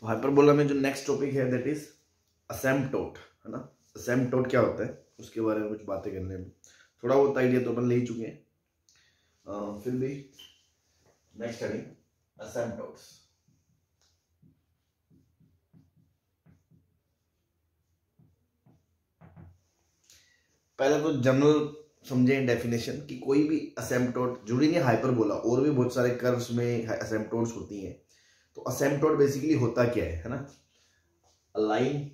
Hyperbola में जो next topic है दैट इज असेम्पटोट, है ना। असेम्पटोट क्या होता है उसके बारे में कुछ बातें करने में थोड़ा बहुत आइडिया तो अपन ले ही चुके हैं, फिर भी नेक्स्ट स्टडी असेम्पटोट्स। पहले तो जनरल समझें डेफिनेशन कि कोई भी असेम्पटोट, जरूरी नहीं हाइपरबोला, और भी बहुत सारे कर्व्स में असेम्पटोट्स होती हैं। तो असेम्पटोट बेसिकली होता क्या है ना, a line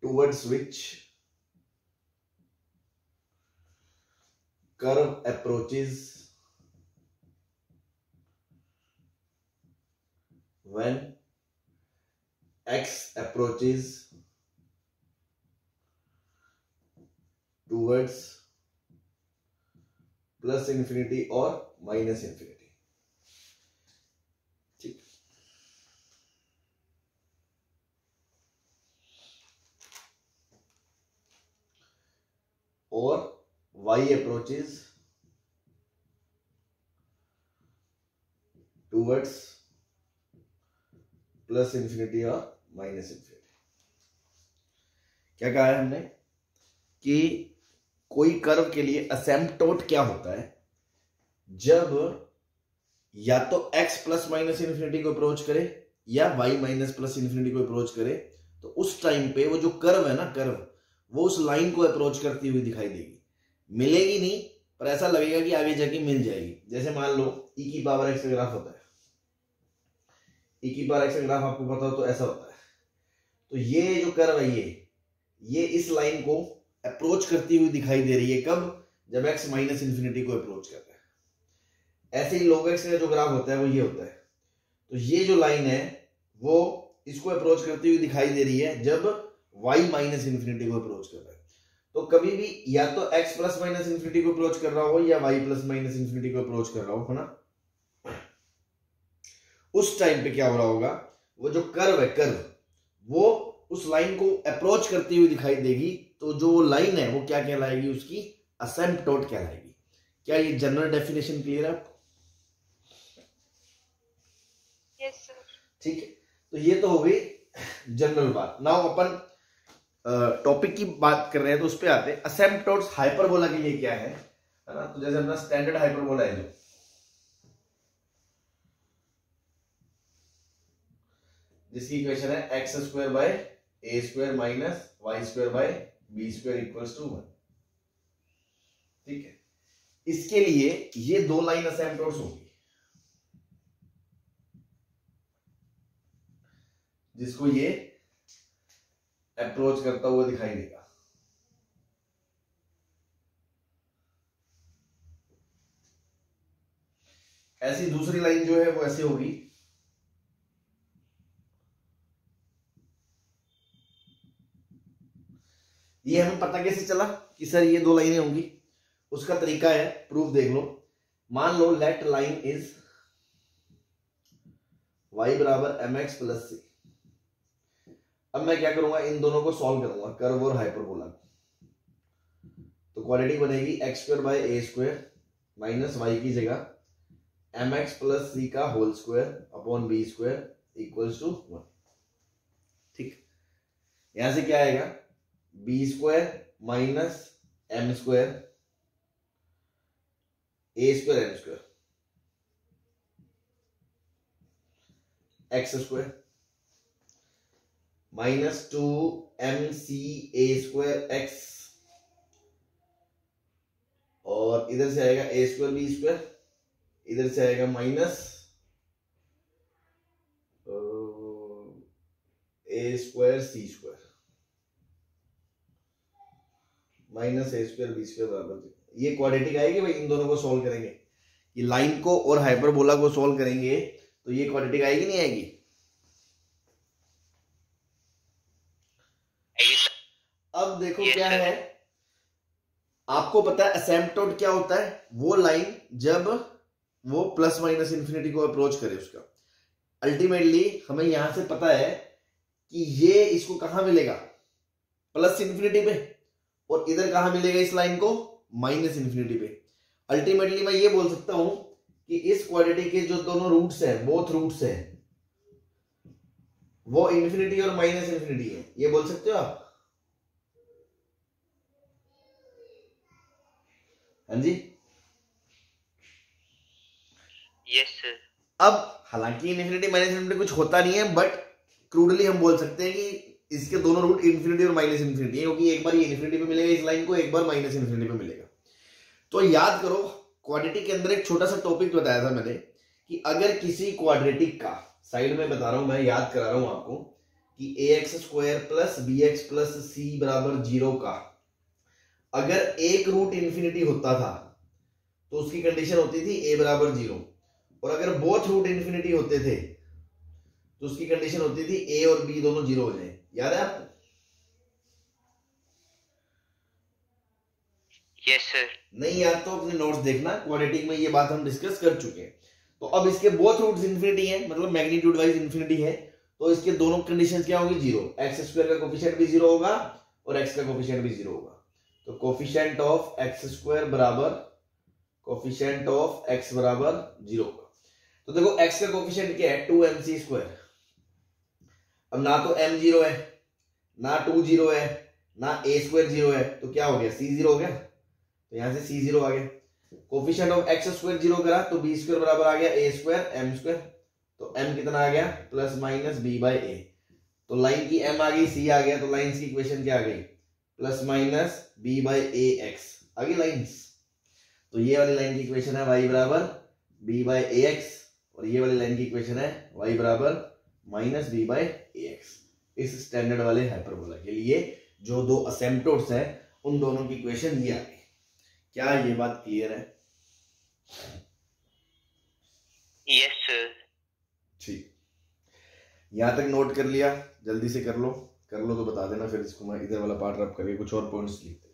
towards which curve approaches when x approaches towards plus infinity or minus infinity। ठीक, और y approaches towards plus infinity और माइनस इंफिनिटी। क्या कहा है हमने कि कोई कर्व के लिए असेम्पटोट क्या होता है, जब या तो x प्लस माइनस इंफिनिटी को अप्रोच करे या y माइनस प्लस इंफिनिटी को अप्रोच करे, तो उस टाइम पे वो जो कर्व है ना, कर्व वो उस लाइन को अप्रोच करती हुई दिखाई देगी। मिलेगी नहीं पर ऐसा लगेगा कि आगे जाके मिल जाएगी। जैसे मान लो e की पावर x का ग्राफ होता है, e की पावर x का ग्राफ आपको पता हो तो ऐसा होता है। तो ये जो कर्व है ये इस लाइन को अप्रोच करती हुई दिखाई दे रही है। कब? जब x माइनस इंफिनिटी को अप्रोच करता है। ऐसे ही log x का जो ग्राफ होता है वो ये होता है। तो ये जो लाइन है वो इसको अप्रोच करती हुई दिखाई दे रही है जब y माइनस इंफिनिटी को अप्रोच कर रहा है। तो कभी भी या तो x प्लस माइनस इंफिनिटी को अप्रोच कर रहा हो या y प्लस माइनस इंफिनिटी को अप्रोच कर रहा हो, है ना। उस टाइम पे क्या हो रहा होगा, वो जो कर्व है, कर्व वो उस लाइन को अप्रोच करती हुई दिखाई देगी। तो जो लाइन है वो क्या कहलाएगी, उसकी असेम्पटोट कहलाएगी। क्या ये जनरल डेफिनेशन क्लियर है आपको? Yes sir. ठीक है, तो ये तो हो गई जनरल बात। नाउ अपन टॉपिक की बात कर रहे हैं तो उस पे आते हैं। असेम्पटोट्स हाइपरबोला के लिए क्या है ना। तो जैसे अपना स्टैंडर्ड हाइपरबोला है जो, जिसकी इक्वेशन है x square by a square minus y square by b square equals to 1। ठीक है, इसके लिए ये दो लाइन असेम्पटोट्स होंगी, जिसको ये अप्रोच करता हुआ दिखाई देगा। ऐसी दूसरी लाइन जो है वो ऐसे होगी, ये हमें पता कैसे चला कि सर ये दो लाइनें होंगी? उसका तरीका है, प्रूफ देख लो। मान लो लेट लाइन इज y बराबर mx प्लस सी। अब मैं क्या करूंगा, इन दोनों को सॉल्व करूंगा, कर्व और हाइपरबोला। तो क्वाड्रेटिक बनेगी x square by a square minus y की जगह mx प्लस सी का whole square upon b square equals to 1। ठीक, यहां से क्या आएगा, b square minus m square a square m square x square minus 2mc a square x, और इधर से आएगा ए स्क्वायर बी स्क्वायर, इधर से आएगा minus a square C square minus a square B square बराबर। ये क्वाड्रेटिक आएगी भाई। इन दोनों को सॉल्व करेंगे, कि लाइन को और हाइपरबोला को सॉल्व करेंगे तो ये क्वाड्रेटिक आएगी नहीं आएगी? अब देखो क्या है, आपको पता है असेम्पटोट क्या होता है? वो लाइन जब वो प्लस माइनस इंफिनिटी को अप्रोच करे उसका। अल्टीमेटली हमें यहां से पता है कि ये इसको कहां मिलेगा, प्लस इंफिनिटी पे, और इधर कहां मिलेगा इस लाइन को, माइनस इंफिनिटी पे। अल्टीमेटली मैं ये बोल सकता हूं कि इस क्वाड्रेटिक के जो दोनों रूट्स हैं, बोथ रूट्स हैं, वो इन्फिनिटी और माइनस इन्फिनिटी है, ये बोल सकते हो आप? हाँ जी, यस सर। अब हालांकि इन्फिनिटी माइनस इन्फिनिटी कुछ होता नहीं है, बट क्रूडली हम बोल सकते हैं कि इसके दोनों रूट इन्फिनिटी और माइनस इन्फिनिटी है, क्योंकि एक बार ये इन्फिनिटी पे मिलेगा इस लाइन को, एक बार माइनस इन्फिनिटी पे मिलेगा। तो याद करो, क्वाड्रेटिक के अंदर एक छोटा सा टॉपिक बताया था मैंने कि अगर किसी क्वाड्रेटिक का, साइड में बता रहा हूं मैं, याद करा रहा हूं आपको, कि ax² plus bx plus c बराबर 0 का अगर एक रूट इन्फिनिटी होता था तो उसकी कंडीशन होती थी a बराबर 0, और अगर बोथ रूट इन्फिनिटी होते थे तो उसकी कंडीशन होती थी a और b दोनों 0 हो जाए। याद है आपको? Yes sir. नहीं याद तो अपने नोट्स देखना, क्वाड्रेटिक में ये बात हम डिस्कस कर चुके हैं। तो अब इसके बोथ रूट्स इन्फिनिटी है, मतलब मैग्नीट्यूड वाइज इन्फिनिटी है, तो इसके दोनों कंडीशंस क्या होंगी? 0। x² का कोफिशिएंट भी 0 होगा और x का कोफिशिएंट भी 0 होगा। तो कोफिशिएंट ऑफ x² बराबर कोफिशिएंट ऑफ x बराबर 0 होगा। तो देखो x का कोफिशिएंट क्या है? 2mc²। अब ना तो m 0 है, ना 2 0 है, ना a² 0 है, तो क्या हो गया? c 0 हो गया। तो यहां से c 0 आ गया। कोफिशिएंट ऑफ x² 0 करा तो b² बराबर आ गया a² m²। तो m कितना आ गया? Plus minus b by a। तो लाइन की m आ गई, c आ गया, तो लाइंस की इक्वेशन क्या आ गई? Plus minus b by a x आ गई लाइंस। तो ये वाली लाइन की इक्वेशन है y बराबर b बाई a x, और ये वाली लाइन की इक्वेशन है y बराबर minus b by a x। इस स्टैंडर्ड वाले हाइपरबोला के लिए जो दो असेम्पटोड्स हैं उन दोनों की इक्वेशन ये आ गई। क्या ये बात क्लियर है? Yes sir. ठीक, यहां तक नोट कर लिया? जल्दी से कर लो तो बता देना, फिर इसको मैं इधर वाला पार्ट रब करके कुछ और पॉइंट्स लिखते।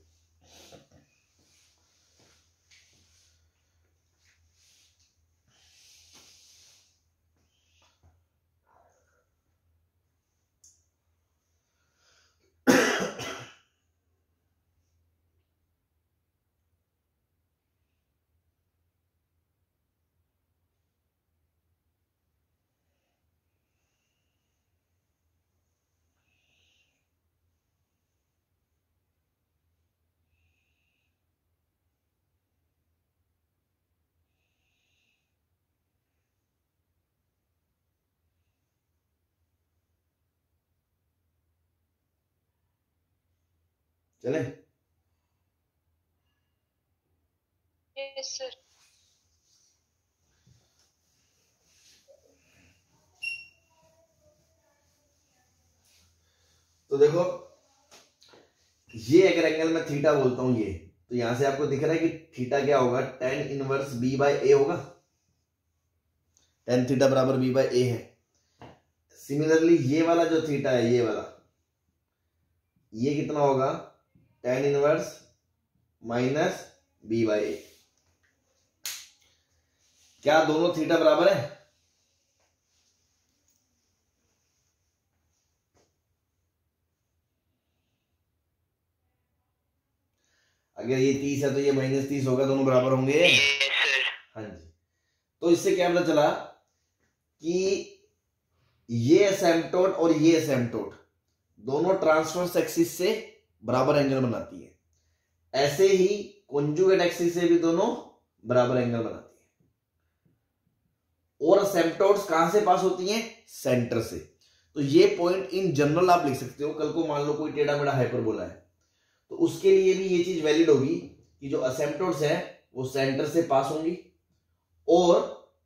चले? Yes sir. तो देखो, ये अगर एंगल में थीटा बोलता हूं ये, तो यहां से आपको दिख रहा है कि थीटा क्या होगा? tan inverse b by a होगा। tan थीटा बराबर b बाई a है। सिमिलरली ये वाला जो थीटा है, ये वाला, ये कितना होगा? tan inverse minus b by a। क्या दोनों थीटा बराबर है? अगर ये 30 है तो ये माइनस 30 होगा, दोनों बराबर होंगे। हाँ जी। तो इससे क्या पता चला कि ये असेम्पटोड और ये असेम्पटोड दोनों ट्रांसवर्स एक्सिस से बराबर एंगल बनाती है। ऐसे ही कॉन्जुगेट एक्सिस से भी दोनों बराबर एंगल बनाती है। और असेम्पटोड्स कहां से पास होती हैं? सेंटर से। तो ये पॉइंट इन जनरल आप लिख सकते हो। कल को मान लो कोई टेढ़ा मेढ़ा हाइपरबोला है तो उसके लिए भी ये चीज वैलिड होगी कि जो असेम्पटोड्स हैं वो सेंटर से पास होंगी और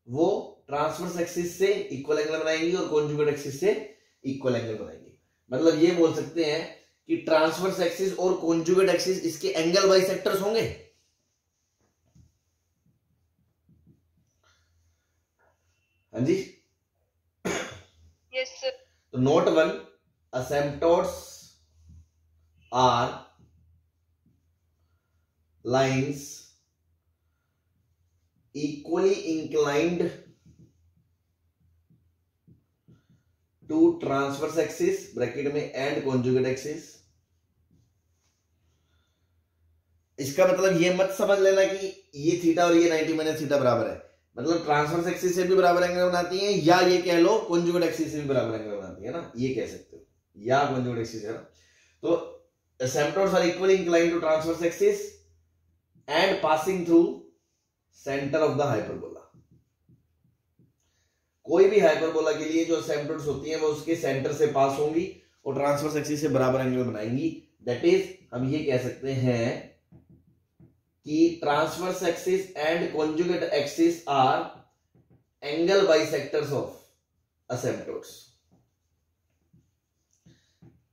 वो ट्रांसवर्स एक्सिस से इक्वल एंगल बनाएंगी और कॉन्जुगेट एक्सिस से इक्वल एंगल बनाएंगी। मतलब ये बोल सकते हैं कि ट्रांसवर्स एक्सिस और कॉन्जुगेट एक्सिस इसके एंगल बाइसेक्टर्स होंगे। हाँ जी, यस सर। तो note 1, asymptotes are lines equally inclined to transverse axis bracket में and conjugate axis। इसका मतलब ये मत समझ लेना कि ये थीटा और ये 90 माइनस थीटा बराबर है। मतलब ट्रांसवर्स एक्सिस से भी बराबर एंगल बनाती है, या ये कह लो कॉन्जुगेट एक्सिस से भी बराबर एंगल बनाती है ना, ये कह सकते हो, या कॉन्जुगेट एक्सिस है ना। तो asymptotes are equally inclined to transverse axis and passing through center of the hyperbola। कोई भी हाइपरबोला के लिए जो asymptotes होती हैं वो उसके सेंटर से पास होंगी और ट्रांसवर्स एक्सिस से बराबर एंगल बनाएंगी। दैट इज हम ये कह सकते हैं कि transverse axis and conjugate axis R angle bisectors of asymptotes,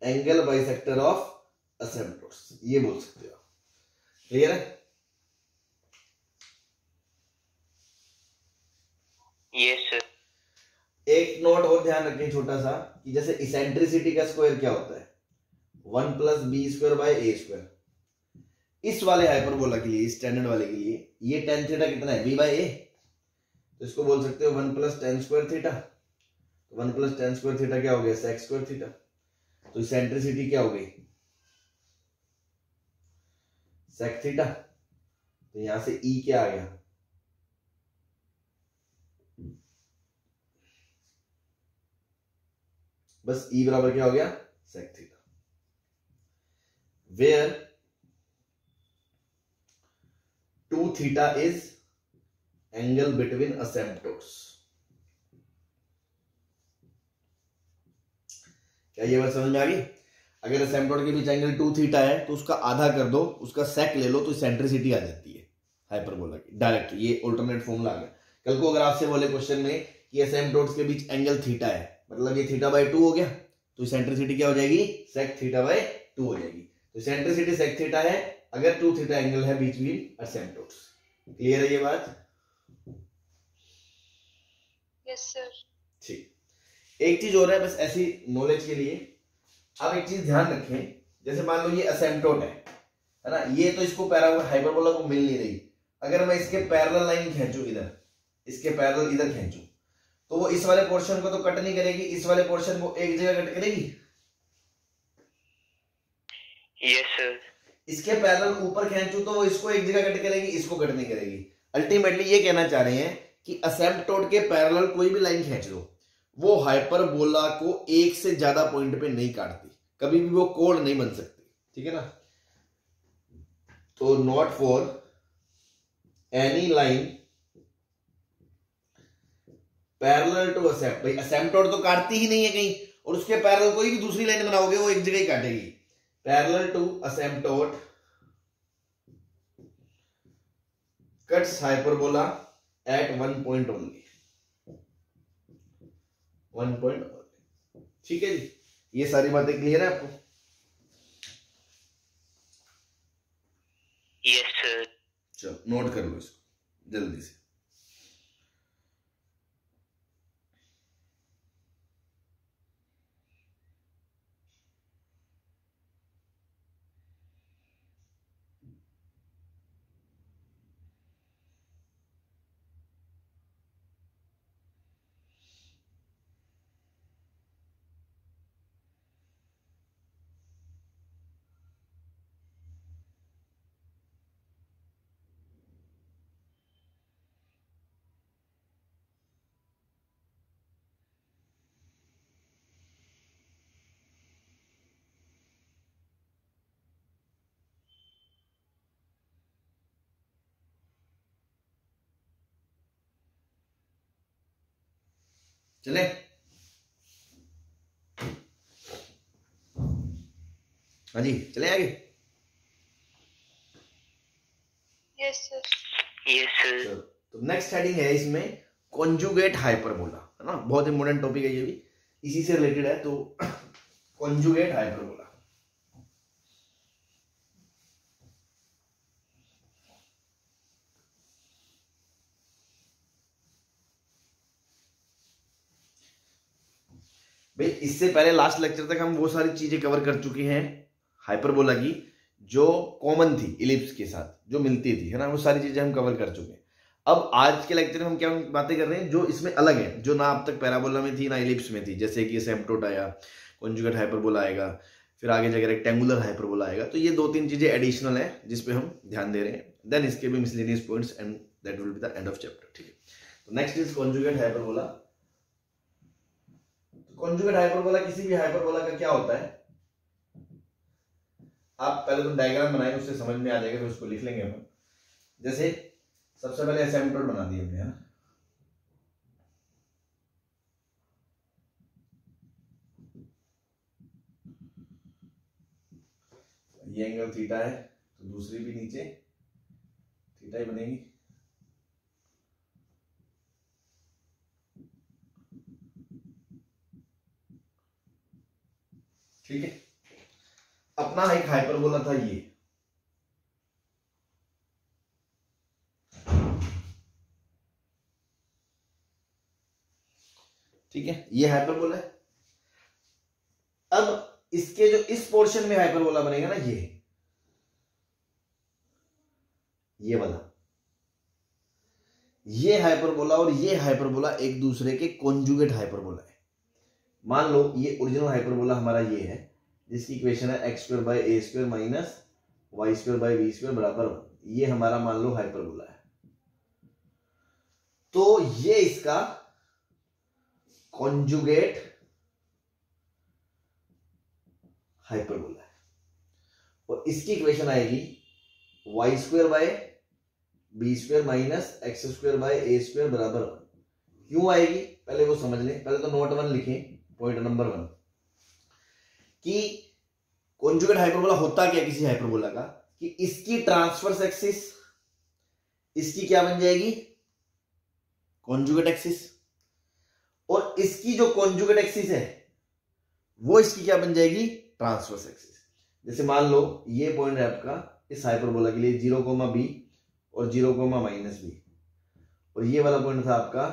angle bisector of asymptotes, ये बोल सकते हो। क्लियर है? Yes sir. एक नोट और ध्यान रखें छोटा सा, कि जैसे इसेंट्रिसिटी का स्क्वायर क्या होता है, 1 + b² / a²। इस वाले हाइपरबोला के लिए, स्टैंडर्ड वाले के लिए, ये tan थीटा कितना है, b/a, तो इसको बोल सकते हो 1 + tan² थीटा। 1 + tan² थीटा क्या हो गया, sec² थीटा। तो इसेंट्रिसिटी क्या हो गई, sec थीटा। तो यहां से E क्या आ गया, बस E बराबर क्या हो गया, sec theta. Where 2 theta is angle between asymptotes। क्या ये बात समझ में आ गई? अगर asymptote के बीच एंगल 2 थीटा है तो उसका आधा कर दो, उसका sec ले लो, तो इसेंट्रिसिटी आ जाती है हाइपरबोला की डायरेक्ट। ये अल्टरनेट फॉर्मूला आ गया। कल को अगर आपसे बोले क्वेश्चन में कि asymptotes के बीच एंगल थीटा है, मतलब ये θ/2 हो गया, तो इसेंट्रिसिटी क्या हो जाएगी, sec θ/2 हो जाएगी। तो इसेंट्रिसिटी sec थीटा है अगर 2 थीटा एंगल है बिटवीन asymptotes। क्लियर है ये बात? Yes sir. ठीक, एक चीज और है बस ऐसी नॉलेज के लिए। अब एक चीज ध्यान रखें, जैसे मान लो ये asymptote है ना, ये तो इसको हाइपरबोला को मिल नहीं रही। अगर मैं इसके पैरेलल लाइन खींचूं इधर, इसके पैरेलल इधर खींचूं, तो वो इस वाले पोर्शन को तो कट नहीं करेगी, इस वाले पोर्शन को एक जगह कट करेगी। Yes sir. इसके पैरेलल ऊपर खींचूं तो वो इसको एक जगह कट करेगी, इसको कट नहीं करेगी। अल्टीमेटली ये कहना चाह रहे हैं कि asymptote के पैरेलल कोई भी लाइन खींच लो, वो हाइपरबोला को एक से ज्यादा पॉइंट पे नहीं काटती, कभी भी वो कोण नहीं बन सकती। ठीक है ना? तो not for any line parallel to asymptote। भाई asymptote तो काटती ही नहीं है कहीं, और उसके पैरेलल कोई भी दूसरी लाइन बनाओगे वो एक जगह ही काटेगी। Parallel to asymptote cuts hyperbola at 1 point only, 1 point only. ठीक है जी, ये सारी बातें क्लियर है आपको? Yes sir. चलो नोट कर लो इसको जल्दी से। चले, हाँ जी चले आगे। Yes sir. Yes sir. तो नेक्स्ट हेडिंग है इसमें कॉन्जुगेट हाइपरबोला, है ना, बहुत इंपॉर्टेंट टॉपिक है ये भी, इसी से रिलेटेड है। तो कॉन्जुगेट हाइपरबोला, भाई इससे पहले लास्ट लेक्चर तक हम वो सारी चीजें कवर कर चुके हैं हाइपरबोला की जो कॉमन थी इलिप्स के साथ, जो मिलती थी, है ना, वो सारी चीजें हम कवर कर चुके हैं। अब आज के लेक्चर में हम क्या बातें कर रहे हैं जो इसमें अलग है, जो ना अब तक पैराबोला में थी ना इलिप्स में थी। जैसे कि एसिम्प्टोट आया, कॉन्जुगेट हाइपरबोला आएगा, फिर आगे जाकर रेक्टेंगुलर हाइपरबोला आएगा। तो ये 2-3 चीजें एडिशनल है जिसपे हम ध्यान दे रहे हैं। देन इसके भी miscellaneous points and that will be the end of chapter. ठीक है, तो next is conjugate hyperbola. Conjugate hyperbola किसी भी हाइपरबोला का क्या होता है, आप पहले तो डायग्राम बनाएंगे, उससे समझ में आ जाएगा, फिर उसको लिख लेंगे हम। जैसे सबसे पहले असिम्प्टोट बना दिए हमने, है ना, ये एंगल थीटा है तो दूसरी भी नीचे थीटा ही बनेगी। ठीक है, अपना एक हाइपरबोला था ये, ठीक है, ये हाइपरबोला है। अब इसके जो इस पोर्शन में हाइपरबोला बनेगा ना, ये वाला, ये हाइपरबोला और ये हाइपरबोला एक दूसरे के कॉन्जुगेट हाइपरबोला है। मान लो ये ओरिजिनल हाइपरबोला हमारा ये है, जिसकी इक्वेशन है x square by a square minus y square by b square बराबर 1। ये हमारा मान लो हाइपरबोला है, तो ये इसका कॉन्जुगेट हाइपरबोला है, और इसकी इक्वेशन आएगी y square by b square minus x square by a square बराबर 1। क्यों आएगी पहले वो समझ लें। पहले तो नोट 1 लिखें, पॉइंट नंबर 1, कि कॉन्जुगेट हाइपरबोला होता क्या किसी हाइपरबोला का, कि इसकी ट्रांसवर्स एक्सिस इसकी क्या बन जाएगी, कॉन्जुगेट एक्सिस, और इसकी जो कॉन्जुगेट एक्सिस है वो इसकी क्या बन जाएगी, ट्रांसवर्स एक्सिस। जैसे मान लो ये पॉइंट है आपका इस हाइपरबोला के लिए 0, b और 0, माइनस बी, और ये वाला पॉइंट था आपका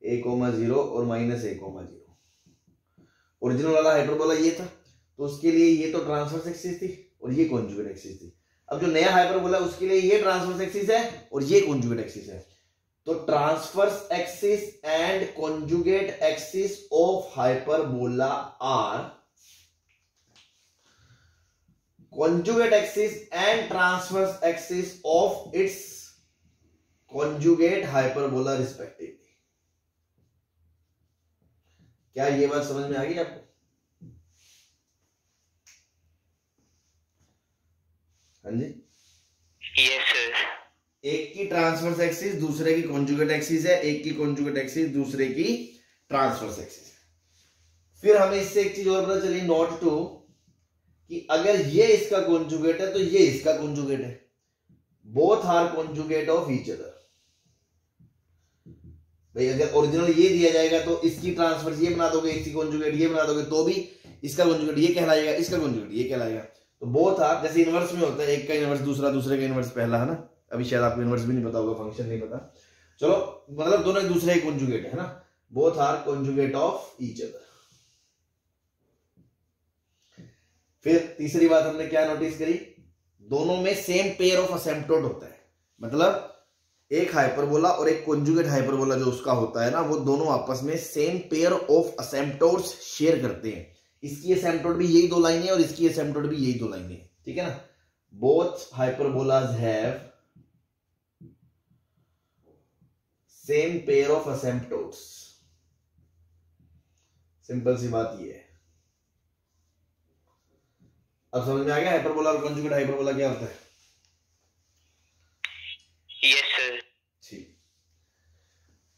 a, 0 और माइनस a, 0। ओरिजिनल वाला हाइपरबोला ये था, तो उसके लिए ये तो ट्रांसवर्स एक्सिस थी और ये कॉन्जुगेट एक्सिस थी। अब जो नया हाइपरबोला उसके लिए ये ट्रांसवर्स एक्सिस है और ये कॉन्जुगेट एक्सिस है। तो transverse axis and conjugate axis of hyperbola are conjugate axis and transverse axis of its conjugate hyperbola respectively। क्या ये बात समझ में आ गई आपको? हाँ जी, यस सर। एक की ट्रांसवर्स एक्सिस दूसरे की कॉन्जुगेट एक्सिस है, एक की कॉन्जुगेट एक्सिस दूसरे की ट्रांसवर्स एक्सिस है। फिर हमें इससे एक चीज और पता चली, नोट 2, कि अगर ये इसका कॉन्जुगेट है तो ये इसका कॉन्जुगेट है, both are conjugate of each other. भाई अगर ओरिजिनल ये दिया जाएगा तो इसकी ट्रांसवर्स ये बना दोगे, इसकी कॉन्जुगेट ये बना दोगे, तो भी इसका कॉन्जुगेट ये कहलाएगा, इसका कॉन्जुगेट ये कहलाएगा। तो बोथ आर, जैसे इनवर्स में होता है, एक का इनवर्स दूसरा, दूसरे का इनवर्स पहला, है ना। अभी शायद आपको इनवर्स भी नहीं पता होगा, फंक्शन नहीं पता, चलो मतलब दोनों एक दूसरे के कॉन्जुगेट है ना, both are conjugate of each other. फिर तीसरी बात हमने क्या नोटिस करी, दोनों में सेम पेयर ऑफ असिम्प्टोट होता है, मतलब एक हाइपरबोला और एक कॉन्जुगेट हाइपरबोला जो उसका होता है ना, वो दोनों आपस में सेम पेयर ऑफ असिम्प्टोट्स शेयर करते हैं। इसकी असिम्प्टोट भी यही 2 लाइनें और इसकी असिम्प्टोट भी यही 2 लाइनें, ठीक है ना। Both hyperbolas have same pair of asymptotes, simple सी बात ये है। अब समझ में आ गया हाइपरबोला और कॉन्जुगेट हाइपरबोला क्या होता है? Yes sir. ठीक,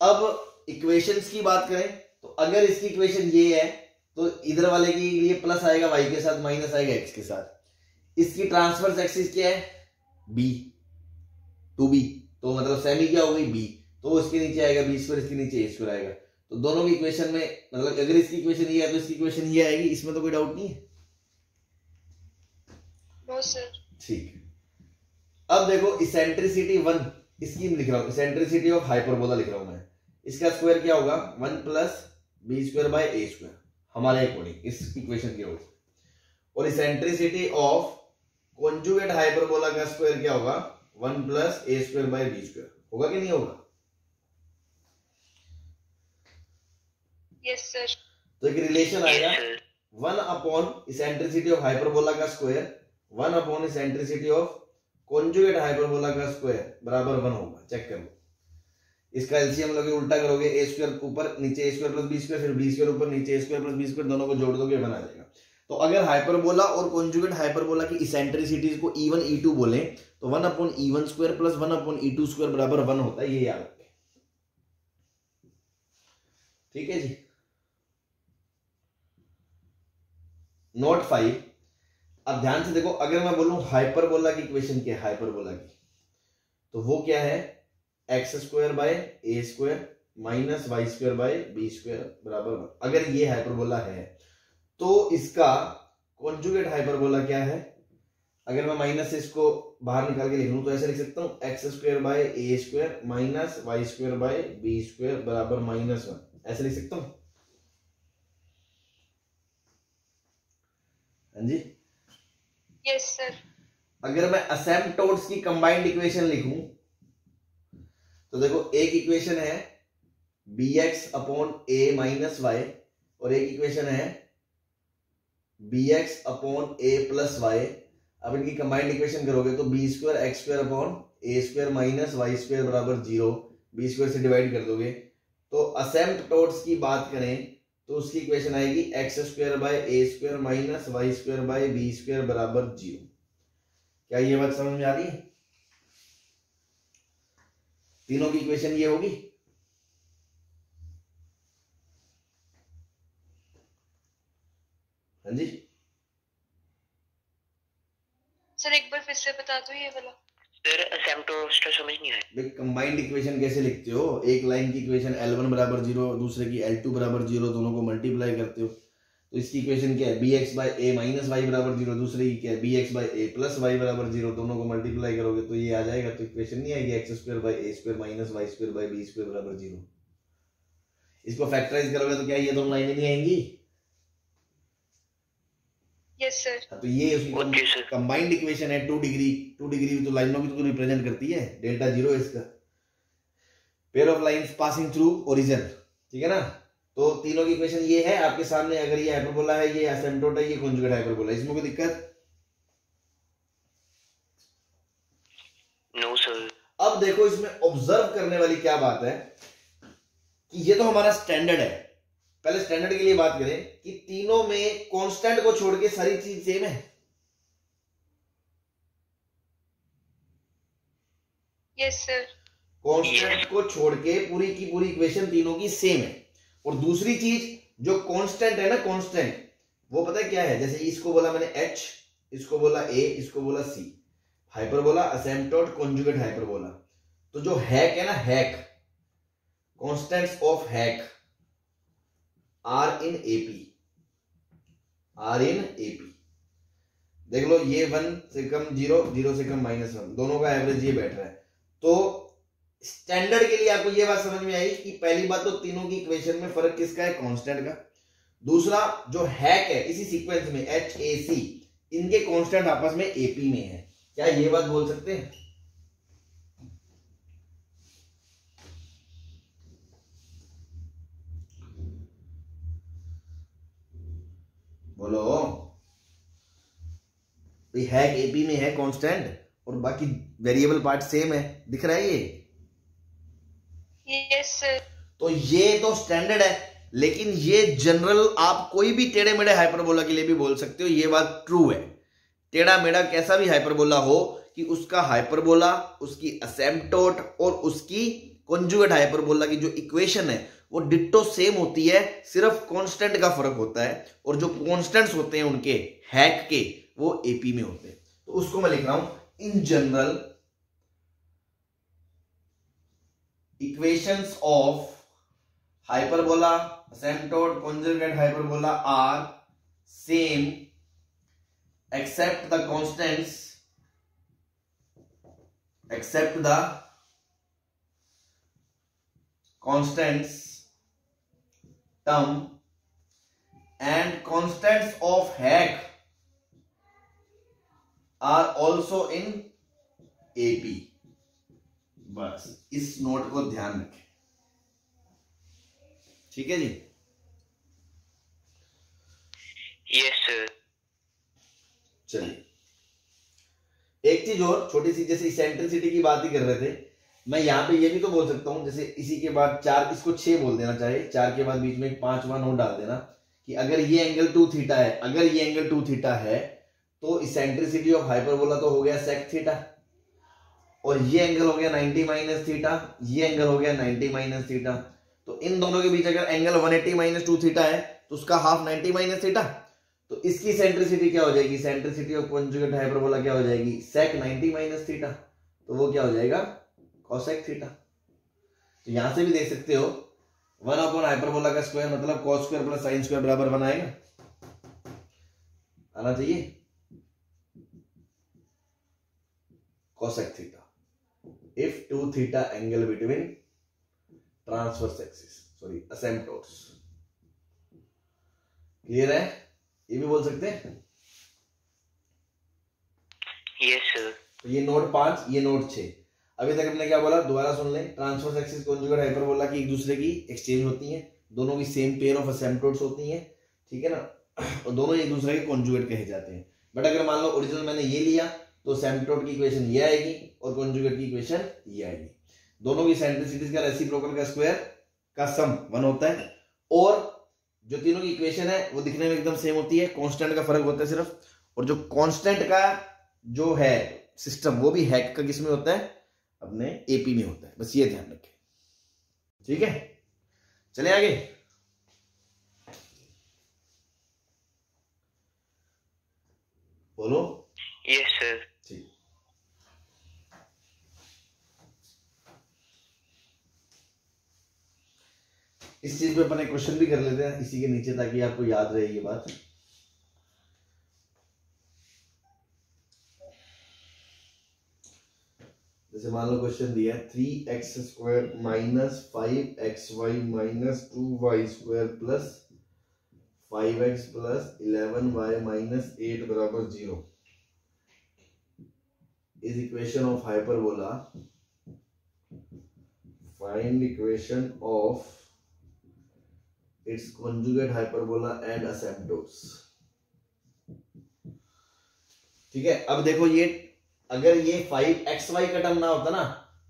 अब इक्वेशंस की बात करें तो अगर इसकी इक्वेशन ये है तो इधर वाले के लिए प्लस आएगा y के साथ, माइनस आएगा x के साथ। इसकी ट्रांसवर्स एक्सिस क्या है, b टू b, तो मतलब सेमी क्या हो गई b, तो इसके नीचे आएगा b स्क्वायर, इसके नीचे a स्क्वायर आएगा। तो दोनों की इक्वेशन में मतलब अगर इसकी इक्वेशन ये है तो इसकी इक्वेशन ये आएगी, इसमें तो कोई डाउट नहीं है। ठीक, अब देखो इसेंट्रिसिटी 1 इसकी लिख रहा हूं, इसेंट्रिसिटी ऑफ हाइपरबोला लिख रहा हूं मैं। इसका स्क्वायर क्या होगा, 1 plus b square by a square, हमारे अकॉर्डिंग इस इक्वेशन के अकॉर्डिंग। और इसेंट्रिसिटी ऑफ कॉन्जुगेट हाइपरबोला का स्क्वायर क्या होगा, 1 plus a square by b square, होगा कि नहीं होगा? Yes sir. तो एक रिलेशन आएगा 1 अपॉन इसेंट्रिसिटी ऑफ हाइपरबोला का square 1 upon eccentricity of conjugate hyperbola का स्क्वायर बराबर 1 होगा। चेक कर लो, इसका एलसीएम लोगे, उल्टा करोगे, ए स्क्वायर ऊपर नीचे ए स्क्वायर प्लस बी स्क्वायर, फिर बी स्क्वायर ऊपर नीचे ए स्क्वायर प्लस बी स्क्वायर, दोनों को जोड़ दोगे बना जाएगा। तो अगर हाइपरबोला और कॉन्जुगेट हाइपरबोला की इसेंट्रिसिटीज को E1 E2 बोले तो 1/E1 square plus 1/E2 square बराबर 1 होता है, ये याद रखें। ठीक है जी। नोट 5। अब ध्यान से देखो, अगर मैं बोलूं हाइपरबोला की इक्वेशन क्या है, हाइपरबोला की, तो वो क्या है, x square by a square minus y square by b square बराबर 1। अगर ये हाइपरबोला है तो इसका कॉन्जुगेट हाइपरबोला क्या है, अगर मैं माइनस से इसको बाहर निकाल के लिख लूं तो ऐसे लिख सकता हूं, x square by a square minus y square by b square बराबर -1, ऐसे लिख सकता हूं। हाँ जी, यस सर। अगर मैं असिम्प्टोट्स की कंबाइंड इक्वेशन लिखूं तो देखो, एक इक्वेशन है bx अपॉन a माइनस वाई और एक इक्वेशन है bx अपॉन a प्लस वाई। अब इनकी कंबाइंड इक्वेशन करोगे तो b square x square upon a square minus y square बराबर 0, बी स्क्वायर से डिवाइड कर दोगे। तो असिम्प्टोट्स की बात करें तो उसकी इक्वेशन आएगी x square by a square minus y square by b square बराबर 0। क्या ये बात समझ में आ रही है? तीनों की इक्वेशन ये होगी। हाँ जी सर एक बार फिर से बता दो ये वाला। सर असिम्प्टोट्स तो समझ नहीं आया। भाई कंबाइंड इक्वेशन कैसे लिखते हो, एक लाइन की इक्वेशन L1 बराबर 0, दूसरे की L2 बराबर 0, दोनों को मल्टीप्लाई करते हो तो इसकी इक्वेशन क्या है, bx by a minus y बराबर 0, दूसरे की क्या है bx by a plus y बराबर 0, दोनों को मल्टीप्लाई करोगे तो ये आ जाएगा। तो इक्वेशन नहीं आएगी x square by a square minus y square by b square बराबर 0। इसको फैक्टराइज करोगे तो क्या ये दोनों लाइनें नहीं आएंगी? Yes sir. तो ये उसकी कंबाइंड इक्वेशन है 2 डिग्री। 2 डिग्री तो लाइनों की तो रिप्रेजेंट करती है, डेल्टा 0 है इसका, pair of lines passing through origin. ठीक है ना? तो तीनों की इक्वेशन ये है आपके सामने। अगर ये हाइपरबोला है, ये असिम्प्टोट है, ये कॉन्जुगेट हाइपरबोला है, इसमें कोई दिक्कत? No sir. अब देखो, इसमें ऑब्जर्व करने वाली क्या बात है कि ये तो हमारा स्टैंडर्ड है। पहले स्टैंडर्ड के लिए बात करें कि तीनों में कांस्टेंट को छोड़ के सारी चीज सेम है। Yes sir. कांस्टेंट को छोड़ के पूरी की पूरी इक्वेशन तीनों की सेम है। और दूसरी चीज जो कांस्टेंट है ना, कांस्टेंट वो पता है क्या है? जैसे इसको बोला मैंने h, इसको बोला a, इसको बोला c। Hyperbola, asymptote, conjugate hyperbola. तो जो हैक है ना, हैक, constants of hack are in AP, are in AP. देख लो, ये 1 से कम 0, 0 से कम -1, दोनों का एवरेज ये बैठ रहा है। तो स्टैंडर्ड के लिए आपको ये बात समझ में आई कि पहली बात तो तीनों की इक्वेशन में फर्क किसका है? कांस्टेंट का। दूसरा जो हैक है इसी सीक्वेंस में HAC, इनके कांस्टेंट आपस में AP में है। क्या ये बात बोल सकते हैं? बोलो। हैक AP में है कांस्टेंट और बाकी वेरिएबल पार्ट सेम है, दिख रहा है ये? Yes sir. तो ये तो स्टैंडर्ड है, लेकिन ये जनरल आप कोई भी टेढ़े मेढ़े हाइपरबोला के लिए भी बोल सकते हो। ये बात ट्रू है। टेढ़ा मेढ़ा कैसा भी हाइपरबोला हो कि उसका हाइपरबोला, उसकी असिम्प्टोट और उसकी कॉन्जुगेट हाइपरबोला की जो इक्वेशन है वो डिट्टो सेम होती है, सिर्फ कांस्टेंट का फर्क होता है। और जो कांस्टेंट्स होते हैं उनके हैक के, वो एपी में होते हैं। तो उसको मैं लिख रहा हूं in general equations of hyperbola, asymptote, conjugate hyperbola are same except the constants, except the constants term and constants of hack are also in AP। बस इस नोट को ध्यान रखें। ठीक है जी? Yes sir. चलिए, एक चीज और छोटी सी, जैसे इसेंट्रिसिटी की बात ही कर रहे थे, मैं यहाँ पे ये भी तो बोल सकता हूँ, जैसे इसी के बाद 4, इसको 6 बोल देना, चाहे 4 के बाद बीच में एक 5वां नोट डाल देना कि अगर ये एंगल 2 थीटा है, अगर ये एंगल 2 थीटा है तो इसेंट्रिसिटी ऑफ हाइपरबोला तो हो गया सेक थीटा, और ये एंगल हो गया 90 माइनस थीटा, ये एंगल हो गया 90 माइनस थीटा। तो इन दोनों के बीच अगर एंगल 180 माइनस 2 थीटा है तो उसका हाफ 90 माइनस थीटा, तो इसकी सेंट्रिसिटी क्या हो जाएगी, सेंट्रिसिटी ऑफ कॉन्जुगेट हाइपरबोला क्या हो जाएगी, सेक 90 माइनस थीटा, तो वो क्या हो जाएगा, कॉसेक थीटा। तो यहां से भी देख सकते हो 1 अपॉन हाइपरबोला का स्क्वायर मतलब cos square plus sine square बराबर बनाएगा, आना चाहिए cosec theta if 2 theta angle between transverse axis, sorry asymptotes. Clear है, ये भी बोल सकते हैं। Yes sir. तो ये नोट 5, ये नोट 6। अभी तक हमने क्या बोला, दोबारा सुन लें। ट्रांसवर्स एक्सिस कॉन्जुगेट हाइपरबोला की एक दूसरे की एक्सचेंज होती है, दोनों की सेम पेयर ऑफ असेम्पटोट्स होती हैं, ठीक है ना, और दोनों एक दूसरे के कॉन्जुगेट कहे जाते हैं। बट अगर मान लो ओरिजिनल मैंने ये लिया तो असेम्पटोट की इक्वेशन ये आएगी और कॉन्जुगेट की इक्वेशन ये आएगी। दोनों की सेंट्रिसिटीज का रेसिप्रोकल का स्क्वायर का सम 1 होता है, और जो तीनों की इक्वेशन है वो दिखने में एकदम सेम होती है, कांस्टेंट का फर्क होता है सिर्फ, और जो कांस्टेंट का जो है सिस्टम वो भी हैक का किस में होता है, अपने एपी में होता है, बस ये ध्यान रखें, ठीक है। चले आगे। बोलो। Yes sir. ठीक, इस चीज पे अपन एक क्वेश्चन भी कर लेते हैं इसी के नीचे, ताकि आपको याद रहे ये बात। जैसे मान लो क्वेश्चन दिया है 3x² minus 5xy minus 2y square plus 5x plus 11y minus 8 बराबर 0 is equation of hyperbola. Find equation of its conjugate hyperbola and asymptotes. ठीक है, अब देखो ये अगर ये 5xy का टर्म ना होता ना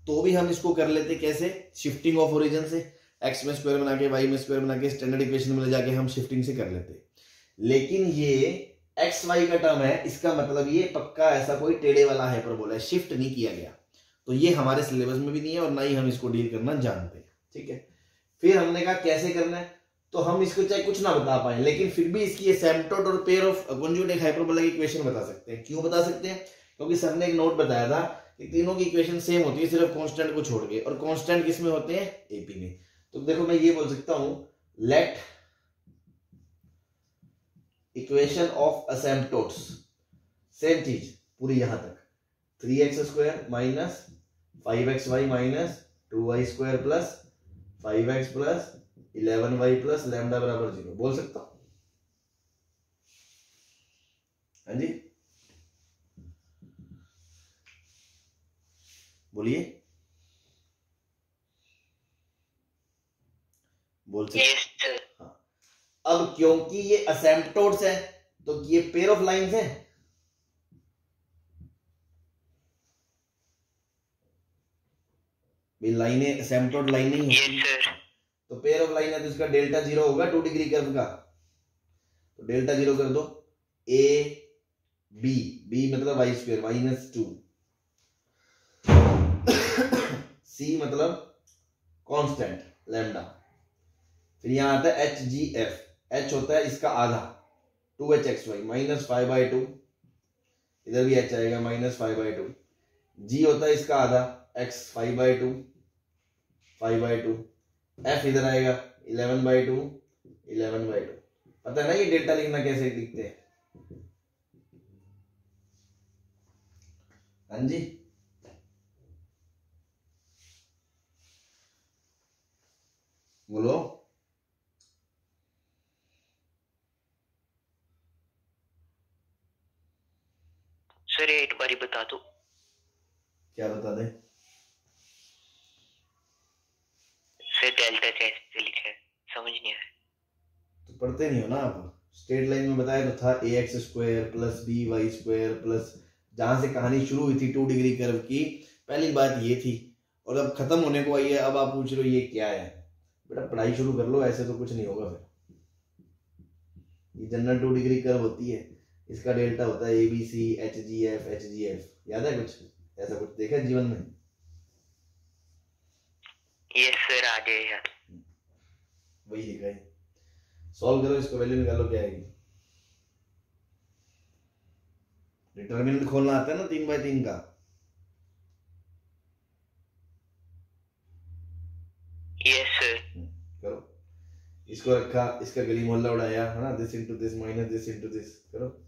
तो भी हम इसको कर लेते, कैसे, शिफ्टिंग ऑफ ओरिजिन से, x में स्क्वायर बना के y में स्क्वायर बना के स्टैंडर्ड इक्वेशन में ले जाके हम शिफ्टिंग से कर लेते। लेकिन ये xy का टर्म है, इसका मतलब ये पक्का ऐसा कोई टेढ़े वाला हाइपरबोला है, शिफ्ट नहीं किया गया, तो ये हमारे सिलेबस में भी नहीं है और ना ही हम इसको डील करना जानते हैं, ठीक है। फिर हमने कहा कैसे करना है, तो हम इसको चाहे कुछ ना बता पाए लेकिन फिर भी इसकी एसिम्पटोट और पेयर ऑफ कॉन्जुगेट हाइपरबोला की इक्वेशन बता सकते हैं। क्यों बता सकते हैं, क्योंकि सर ने एक नोट बताया था कि तीनों की इक्वेशन सेम होती है सिर्फ कांस्टेंट को छोड़ के, और कांस्टेंट किस में होते हैं, एपी में। तो देखो मैं ये बोल सकता हूं, लेट इक्वेशन ऑफ असेम्पटोट्स, सेम चीज पूरी यहां तक, 3x² minus 5xy minus 2y square plus 5x plus 11y plus lambda बराबर 0 बोल सकता हूं। हाँ जी बोलिए, बोल सकते। Yes sir. हाँ, अब क्योंकि ये असेम्पटोट्स है तो ये पेयर ऑफ लाइंस है, लाइनें असेम्पटोट लाइन नहीं है, यस सर। तो पेयर ऑफ लाइन है तो इसका डेल्टा 0 होगा 2 डिग्री कर्व का, तो डेल्टा 0 कर दो, ए बी, बी मतलब वाई स्क्वायर माइनस 2, सी मतलब कांस्टेंट लैम्डा, फिर यहां आता है एच जी एफ, एच होता है इसका आधा 2hxy माइनस 5/2, इधर भी एच आएगा माइनस 5/2, जी होता है इसका आधा x 5/2, 5/2, f इधर आएगा 11/2, 11/2। पता है ना ये डेल्टा लिखना कैसे लिखते हैं, हाँ जी बोलो। सर एक बारी बता दो। क्या बता दे, सर डेल्टा कैसे लिखा है, समझ नहीं आया। तो पढ़ते नहीं हो ना आप, स्ट्रेट लाइन में बताया तो था ax² प्लस by² प्लस, जहां से कहानी शुरू हुई थी 2 डिग्री कर्व की, पहली बात ये थी, और अब खत्म होने को आई है, अब आप पूछ रहे हो ये क्या है। बेटा पढ़ाई शुरू कर लो, ऐसे तो कुछ नहीं होगा फिर। ये जनरल 2 डिग्री कर्व होती है, इसका डेल्टा होता है ABC HGF HGF, याद है कुछ ऐसा कुछ देखा है जीवन में? यस सर आ गए। वही लिखा है, सॉल्व करो इसको, वैल्यू निकालो क्या आएगी। डिटरमिनेंट खोलना आता है ना 3/3 का? Yes sir. करो, इसको रखा, इसका गली मोहल्ला उड़ाया है ना, this into this minus this into this, करो।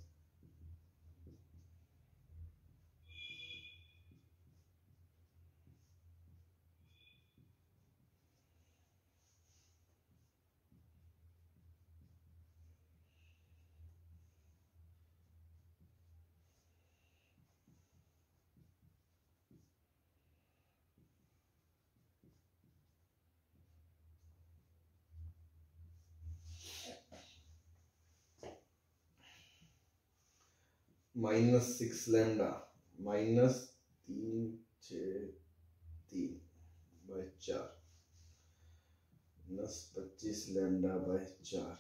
-6 लैम्डा -3 6 3/4 -25 लैम्डा/4।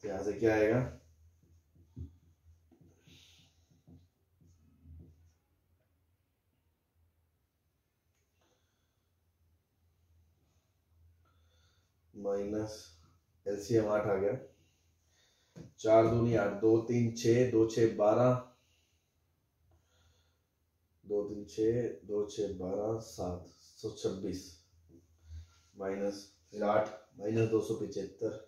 यहां से क्या आएगा? माइनस एलसीएम 8 आ गया, 4 दूनी 8, 2 3 6 2 6 12, 2 3 6 2 6 12 726 माइनस 8 -275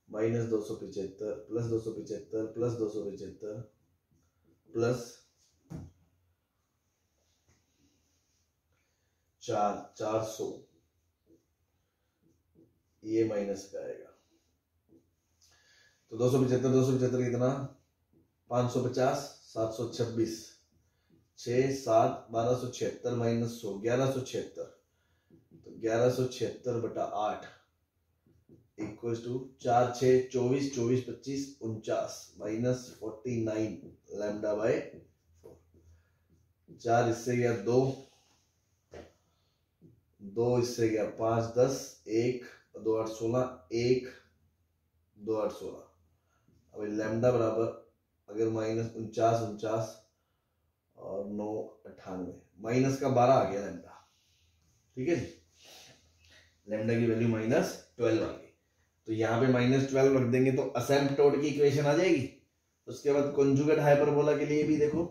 -275 प्लस 275 प्लस 275 प्लस 400, ये माइनस का आएगा। तो 275 कितना? 550 726 6 7 1276 माइनस 100 1176, तो 1176/8 इक्वल्स टू 4 6 24 24 25 49 -49 लैम्डा/4। 4 इससे गया 2 इससे गया 5 10 1 2 8 16 1 2 8 16। अब लैम्डा बराबर अगर -49 और 9 98, माइनस का 12 आ गया लैम्डा। ठीक है जी, लैम्डा की वैल्यू -12 आ गई। तो यहाँ पे -12 रख देंगे तो असिम्पटोट की इक्वेशन आ जाएगी। उसके बाद कॉन्जुगेट हाइपरबोला के लिए भी देखो,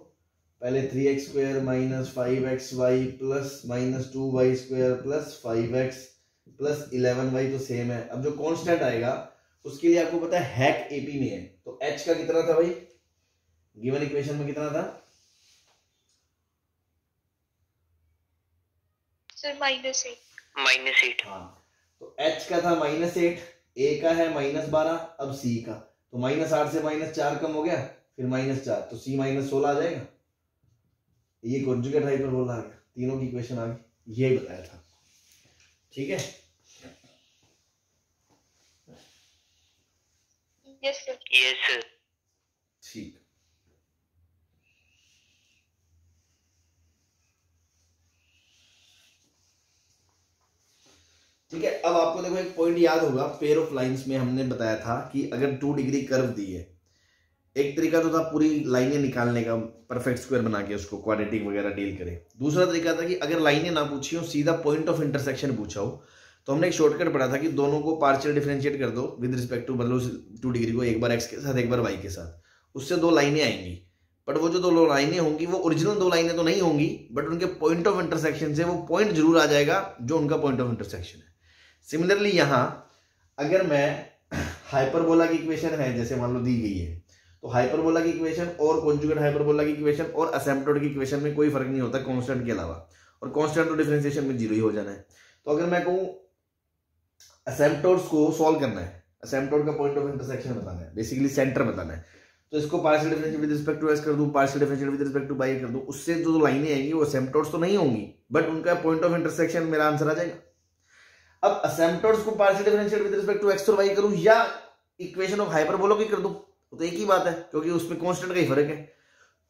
पहले 3x² - 5xy plus -2y² plus 5x plus 11y तो सेम है। अब जो कांस्टेंट आएगा उसके लिए आपको पता है हैक एपी में है, तो h का कितना था भाई गिवन इक्वेशन में, कितना था सर? -8। हाँ, तो h का था -8, a का है -12, अब c का, तो -8 से -4 कम हो गया, फिर -4, तो c -16 आ जाएगा। ये कॉन्जुगेट हाइपरबोला आ गया, तीनों की इक्वेशन आ गई, ये बताया था। ठीक है, यस सर। Yes sir. ठीक। ठीक है, अब आपको देखो एक पॉइंट याद होगा, पेयर ऑफ लाइंस में हमने बताया था कि अगर 2 डिग्री कर्व दी है, एक तरीका तो था पूरी लाइनें निकालने का, परफेक्ट स्क्वायर बना के उसको क्वाड्रेटिक वगैरह डील करे। दूसरा तरीका था कि अगर लाइनें ना पूछी हो, सीधा पॉइंट ऑफ इंटरसेक्शन पूछा हो, तो हमने एक शॉर्टकट पढ़ा था कि दोनों को पार्शियल डिफरेंशिएट कर दो विद रिस्पेक्ट टू, मतलब 2 डिग्री को, एक बार x के साथ एक बार y के साथ, उससे 2 लाइनें आएंगी। बट वो जो 2 लाइनें होंगी वो ओरिजिनल 2 लाइनें तो नहीं होंगी, बट उनके पॉइंट ऑफ इंटरसेक्शन से वो पॉइंट जरूर आ जाएगा जो उनका पॉइंट ऑफ इंटरसेक्शन है। सिमिलरली यहां अगर मैं हाइपरबोला की इक्वेशन है जैसे मान लो दी गई है, तो हाइपरबोला की इक्वेशन और कॉन्जुगेट हाइपरबोला की इक्वेशन और असिम्पटोट की इक्वेशन में कोई फर्क नहीं होता कांस्टेंट के अलावा, और कांस्टेंट तो डिफरेंशिएशन में 0 ही हो जाना है। तो अगर मैं कहूं असिम्प्टोट्स को सॉल्व करना है, असिम्प्टोट का पॉइंट ऑफ इंटरसेक्शन बताना है, बेसिकली सेंटर बताना है, तो इसको partial differential with respect to x कर दूं, partial differential with respect to y कर दूं, उससे जो लाइनें आएंगी वो असिम्प्टोट्स तो नहीं होंगी, बट उनका पॉइंट ऑफ इंटरसेक्शन मेरा आंसर आ जाएगा। अब असिम्प्टोट्स को partial differential with respect to x और वाई करूं या इक्वेशन ऑफ हाइपरबोला की कर दूं, तो एक ही बात है, क्योंकि उसमें कांस्टेंट का ही फर्क है।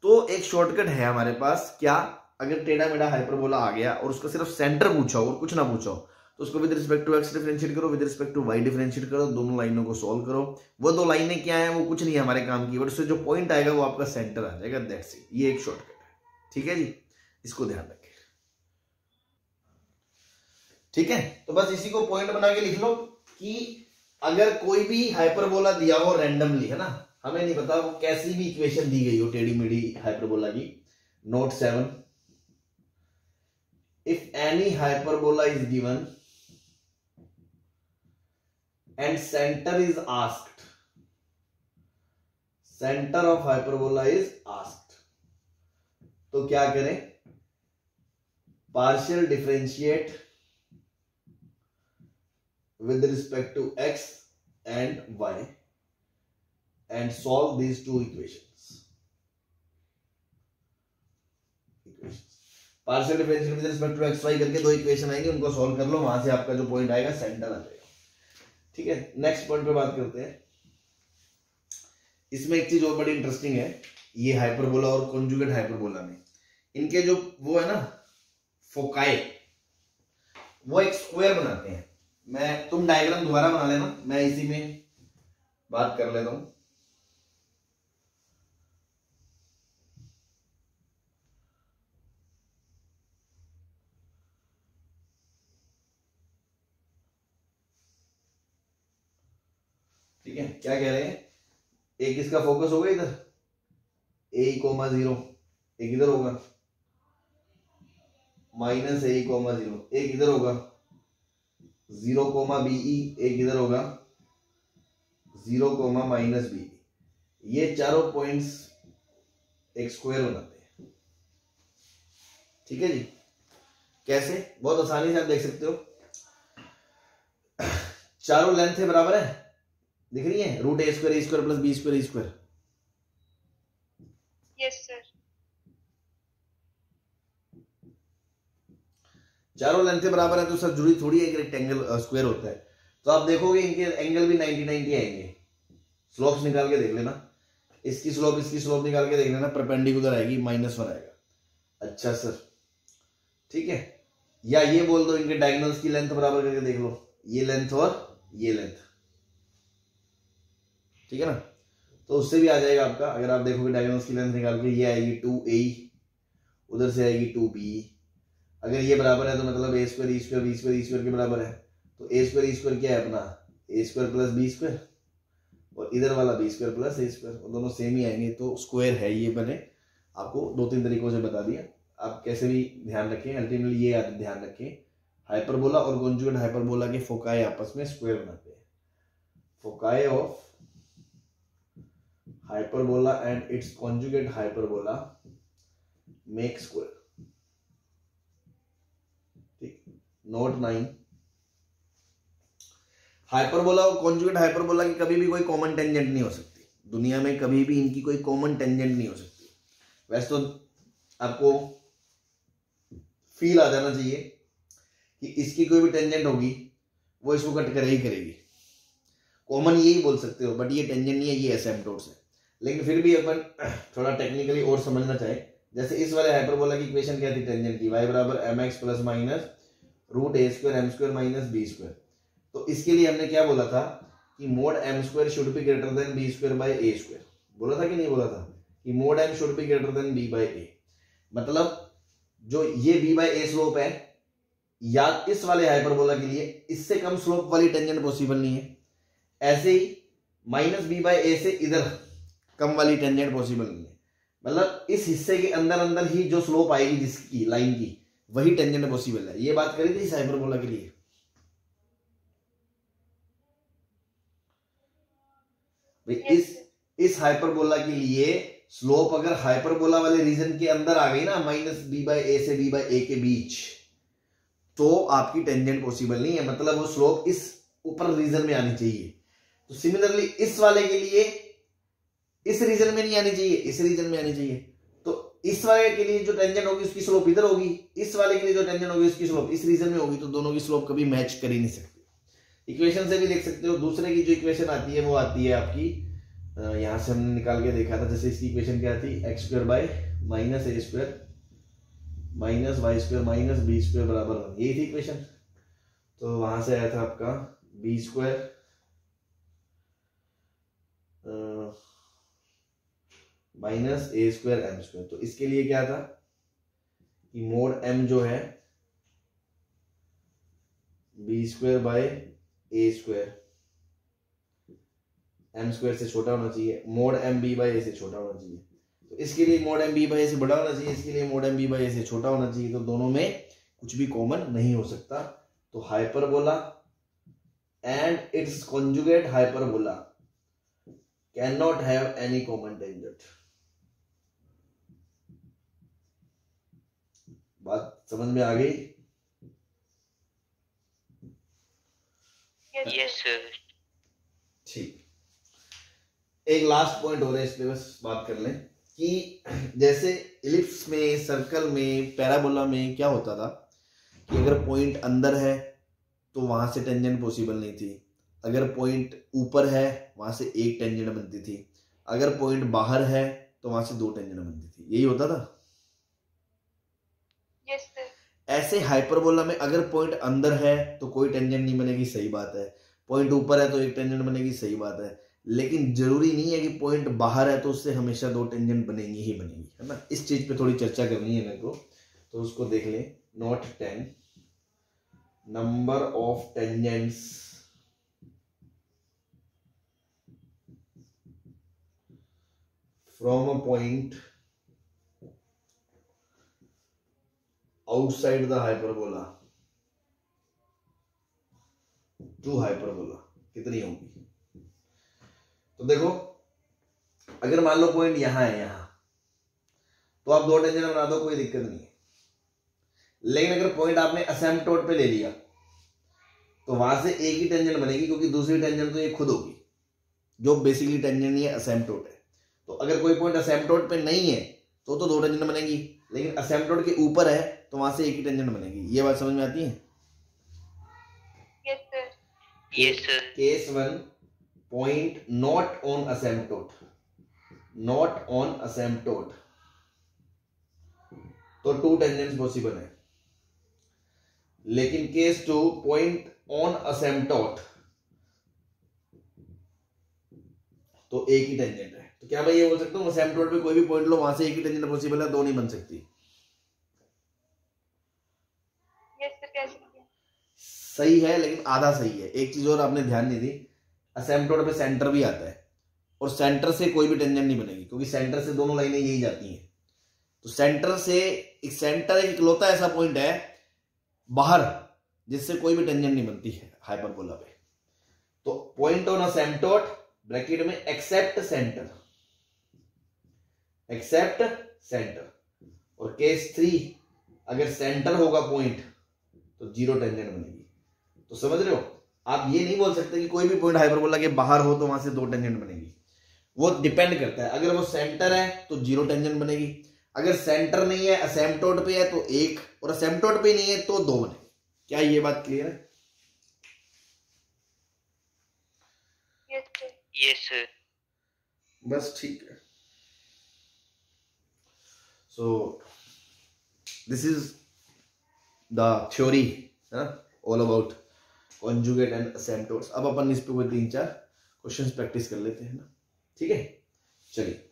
तो एक शॉर्टकट है हमारे पास, क्या, अगर टेढ़ा मेढ़ा हाइपरबोला आ गया और उसका सिर्फ सेंटर पूछा हो और कुछ ना पूछा हो, तो उसको with respect to x differentiate करो, with respect to y differentiate करो, दोनों लाइनों को सॉल्व करो। वो दो लाइनें क्या है, वो कुछ नहीं है हमारे काम की, बट उससे जो पॉइंट आएगा वो आपका सेंटर आ जाएगा, दैट्स इट। ये एक शॉर्टकट है, ठीक है जी, इसको ध्यान रखें, ठीक है। तो बस इसी को पॉइंट बना के लिख लो कि अगर कोई भी हाइपरबोला दिया हो रैंडमली, है ना, हमें नहीं पता वो कैसी भी इक्वेशन दी गई हो टेढ़ी मेढ़ी हाइपरबोला की, note 7, if any hyperbola is given and center is asked, center of hyperbola is asked, तो क्या करें, partial differentiate with respect to x and y and solve these two equations. partial differentiate with respect to x y करके दो equation आएंगे, उनको solve कर लो, वहां से आपका जो पॉइंट आएगा सेंटर आ जाएगा, ठीक है। नेक्स्ट पॉइंट पे बात करते हैं। इसमें एक चीज और बड़ी इंटरेस्टिंग है, ये हाइपरबोला और कॉन्जुगेट हाइपरबोला में इनके जो वो है ना फोकाई, वो एक स्क्वायर बनाते हैं। तुम डायग्राम दोबारा बना लेना, मैं इसी में बात कर लेता हूं। ठीक है, क्या कह रहे हैं, एक इसका फोकस होगा इधर a,0, एक इधर होगा -a,0, एक इधर होगा 0,be, एक इधर होगा 0,-be। ये चारों पॉइंट्स एक स्क्वायर बनाते हैं, ठीक है जी। कैसे, बहुत आसानी से आप देख सकते हो, चारों लेंथ है बराबर है, दिख रही है, √a² plus b²। Yes sir. चारों लेंथ बराबर है तो सर जुड़ी थोड़ी एक रेक्टेंगल स्क्वायर होता है, तो आप देखोगे इनके एंगल भी 90-90 आएंगे। स्लोप्स निकाल के देख लेना, इसकी स्लोप निकाल के देख लेना, परपेंडिकुलर आएगी, -1 आएगा। अच्छा सर, ठीक है, या ये बोल दो इनके डायगोनल्स की लेंथ बराबर करके देख लो, ये लेंथ और ये लेंथ, ठीक है ना, तो उससे भी आ जाएगा आपका। अगर आप देखोगे डायगोनल्स की लेंथ निकाल के, ये आएगी 2a, उधर से आएगी 2b। अगर ये बराबर है तो मतलब a², के बराबर है, तो a² क्या है अपना, a² प्लस b², और इधर वाला b² प्लस a², दोनों सेम ही आएंगे, तो स्क्वायर है ये। मैंने आपको 2-3 तरीकों से बता दिया, आप कैसे भी ध्यान रखें, अल्टीमेटली ये ध्यान रखें, हाइपरबोला और कॉन्जुगेट हाइपरबोला के फोकाई आपस में स्क्वायर बनाते हैं। Foci of hyperbola and its conjugate hyperbola make square, ठीक। नोट 9, हाइपरबोला और कॉन्जुगेट हाइपरबोला की कभी भी कोई कॉमन टेंजेंट नहीं हो सकती दुनिया में, कभी भी इनकी कोई कॉमन टेंजेंट नहीं हो सकती। वैसे तो आपको फील आ जाना चाहिए कि इसकी कोई भी टेंजेंट होगी वो इसको कट करे ही करेगी, कॉमन यही बोल सकते हो, बट ये टेंजेंट नहीं है, ये एसिम्प्टोट्स है। लेकिन फिर भी अपन थोड़ा टेक्निकली और समझना चाहे, जैसे इस वाले हाइपरबोला की इक्वेशन क्या थी टेंजेंट की, y बराबर mx plus minus √a² m² -b²। तो इसके लिए हमने क्या बोला था कि mode m² should be greater than b²/a², बोला था कि नहीं बोला था कि mode m should be greater than b/a। मतलब जो ये b/a स्लोप है, या इस वाले हाइपरबोला के लिए इससे कम स्लोप वाली टेंजेंट पॉसिबल नहीं है, ऐसे ही -b/a से इधर कम वाली टेंजेंट पॉसिबल नहीं है। मतलब इस हिस्से के अंदर ही जो स्लोप आएगी जिसकी लाइन की, वही टेंजेंट पॉसिबल है। ये बात करी थी इस हाइपरबोला के लिए। भाई इस हाइपरबोला के लिए स्लोप अगर हाइपरबोला वाले रीजन के अंदर आ गई ना, -b/a से b/a के बीच, तो आपकी टेंजेंट पॉसिबल नहीं है, मतलब वो स्लोप इस ऊपर रीजन में आनी चाहिए। तो सिमिलरली इस वाले के लिए इस रीजन में नहीं आनी चाहिए, इस रीजन में आनी चाहिए। तो इस वाले के लिए जो टेंजेंट होगी उसकी स्लोप इधर होगी, इस वाले के लिए जो टेंजेंट होगी उसकी स्लोप इस रीजन में होगी, तो दोनों की स्लोप कभी मैच कर ही नहीं सकती। इक्वेशन से भी देख सकते हो। दूसरे की जो इक्वेशन आती है वो आती है आपकी, यहां से हमने निकाल के देखा था, जैसे इसकी इक्वेशन क्या थी, x² bye -a² -y² -b² बराबर 1, यही थी इक्वेशन। तो वहां से आया था आपका b² -a² m²। तो इसके लिए क्या था कि मोड m जो है b² बाय a², m² से छोटा होना चाहिए, मोड m b/a से छोटा होना चाहिए। तो इसके लिए मोड m b/a से बड़ा होना चाहिए, इसके लिए मोड m b/a से छोटा होना चाहिए। तो दोनों में कुछ भी कॉमन नहीं हो सकता। तो hyperbola and it's conjugate hyperbola can not have any common tangent. बात समझ में आ गई? Yes sir. ठीक, एक लास्ट पॉइंट हो रहा है, इस पे बस बात कर लें कि जैसे इलिप्स में, सर्कल में, पैराबोला में क्या होता था कि अगर पॉइंट अंदर है तो वहां से टेंजेंट पॉसिबल नहीं थी, अगर पॉइंट ऊपर है वहां से एक टेंजेंट बनती थी, अगर पॉइंट बाहर है तो वहां से दो टेंजेंट बनती थी, यही होता था। Yes sir. ऐसे हाइपरबोला में अगर पॉइंट अंदर है तो कोई टेंजेंट नहीं बनेगी, सही बात है, पॉइंट ऊपर है तो एक टेंजेंट बनेगी, सही बात है, लेकिन जरूरी नहीं है कि पॉइंट बाहर है तो उससे हमेशा दो टेंजेंट बनेगी ही बनेगी, है ना। इस चीज पे थोड़ी चर्चा करनी है मेरे को, तो उसको देख ले। Note 10, number of tangents from a point outside the hyperbola to hyperbola कितनी होगी। तो देखो, अगर मान लो पॉइंट यहां है, यहां, तो आप दो टेंजेंट बना दो, कोई दिक्कत नहीं है। लेकिन अगर पॉइंट आपने असेम्पटोट पे ले लिया तो वहां से एक ही टेंजेंट बनेगी, क्योंकि दूसरी टेंजेंट तो ये खुद होगी, जो बेसिकली टेंजेंट नहीं है, असेम्पटोट है। तो अगर कोई पॉइंट असेम्पटोट पे नहीं है तो दो टेंजेंट बनेगी, लेकिन असेम्पटोट के ऊपर है तो वहां से एक ही टेंजेंट बनेगी। ये बात समझ में आती है? Yes sir. Yes sir. Case 1, point not on asymptote, not on asymptote, तो टू टेंजेंट्स पॉसिबल है। लेकिन केस 2, पॉइंट ऑन असेम्पटोट, तो एक ही टेंजेंट है। तो क्या मैं ये बोल सकता हूं असेम्पटोट पे कोई भी पॉइंट लो, वहां से एक ही टेंजेंट पॉसिबल है, दो नहीं बन सकती? यस सर, कह सकते हैं। सही है, लेकिन आधा सही है। एक चीज और आपने ध्यान नहीं दी, असेम्पटोट पे सेंटर भी आता है, और सेंटर से कोई भी टेंजेंट नहीं बनेगी, क्योंकि सेंटर से दोनों लाइनें यही जाती हैं। तो सेंटर से, एक सेंटर एक इकलौता ऐसा पॉइंट है बाहर जिससे कोई भी टेंजेंट नहीं बनती है हाइपरबोला पे। तो पॉइंट ऑन असेम्पटोट ब्रैकेट में एक्सेप्ट सेंटर, एक्सेप्ट सेंटर। और केस 3, अगर सेंटर होगा पॉइंट तो जीरो टेंजेंट बनेगी। तो समझ रहे हो, आप ये नहीं बोल सकते कि कोई भी पॉइंट हाइपरबोला के बाहर हो तो वहां से दो टेंजेंट बनेगी। वो डिपेंड करता है, अगर वो सेंटर है तो जीरो टेंजेंट बनेगी, अगर सेंटर नहीं है, असेम्पटोट पे है तो एक, और असेम्पटोट पे नहीं है तो दो बनेगी। क्या ये बात क्लियर है? Yes sir. Yes sir. बस ठीक है। So this is the theory, all about conjugate and asymptotes. अब अपन इस पे कोई 3-4 क्वेश्चंस प्रैक्टिस कर लेते हैं ना, ठीक है। चलिए,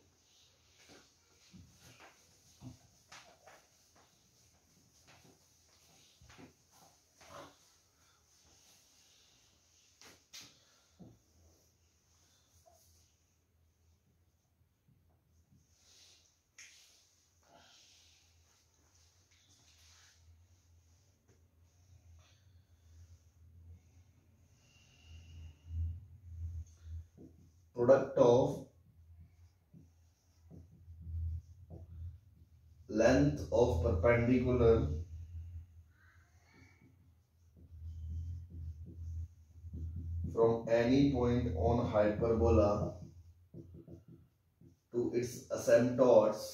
product of length of perpendicular from any point on hyperbola to its asymptotes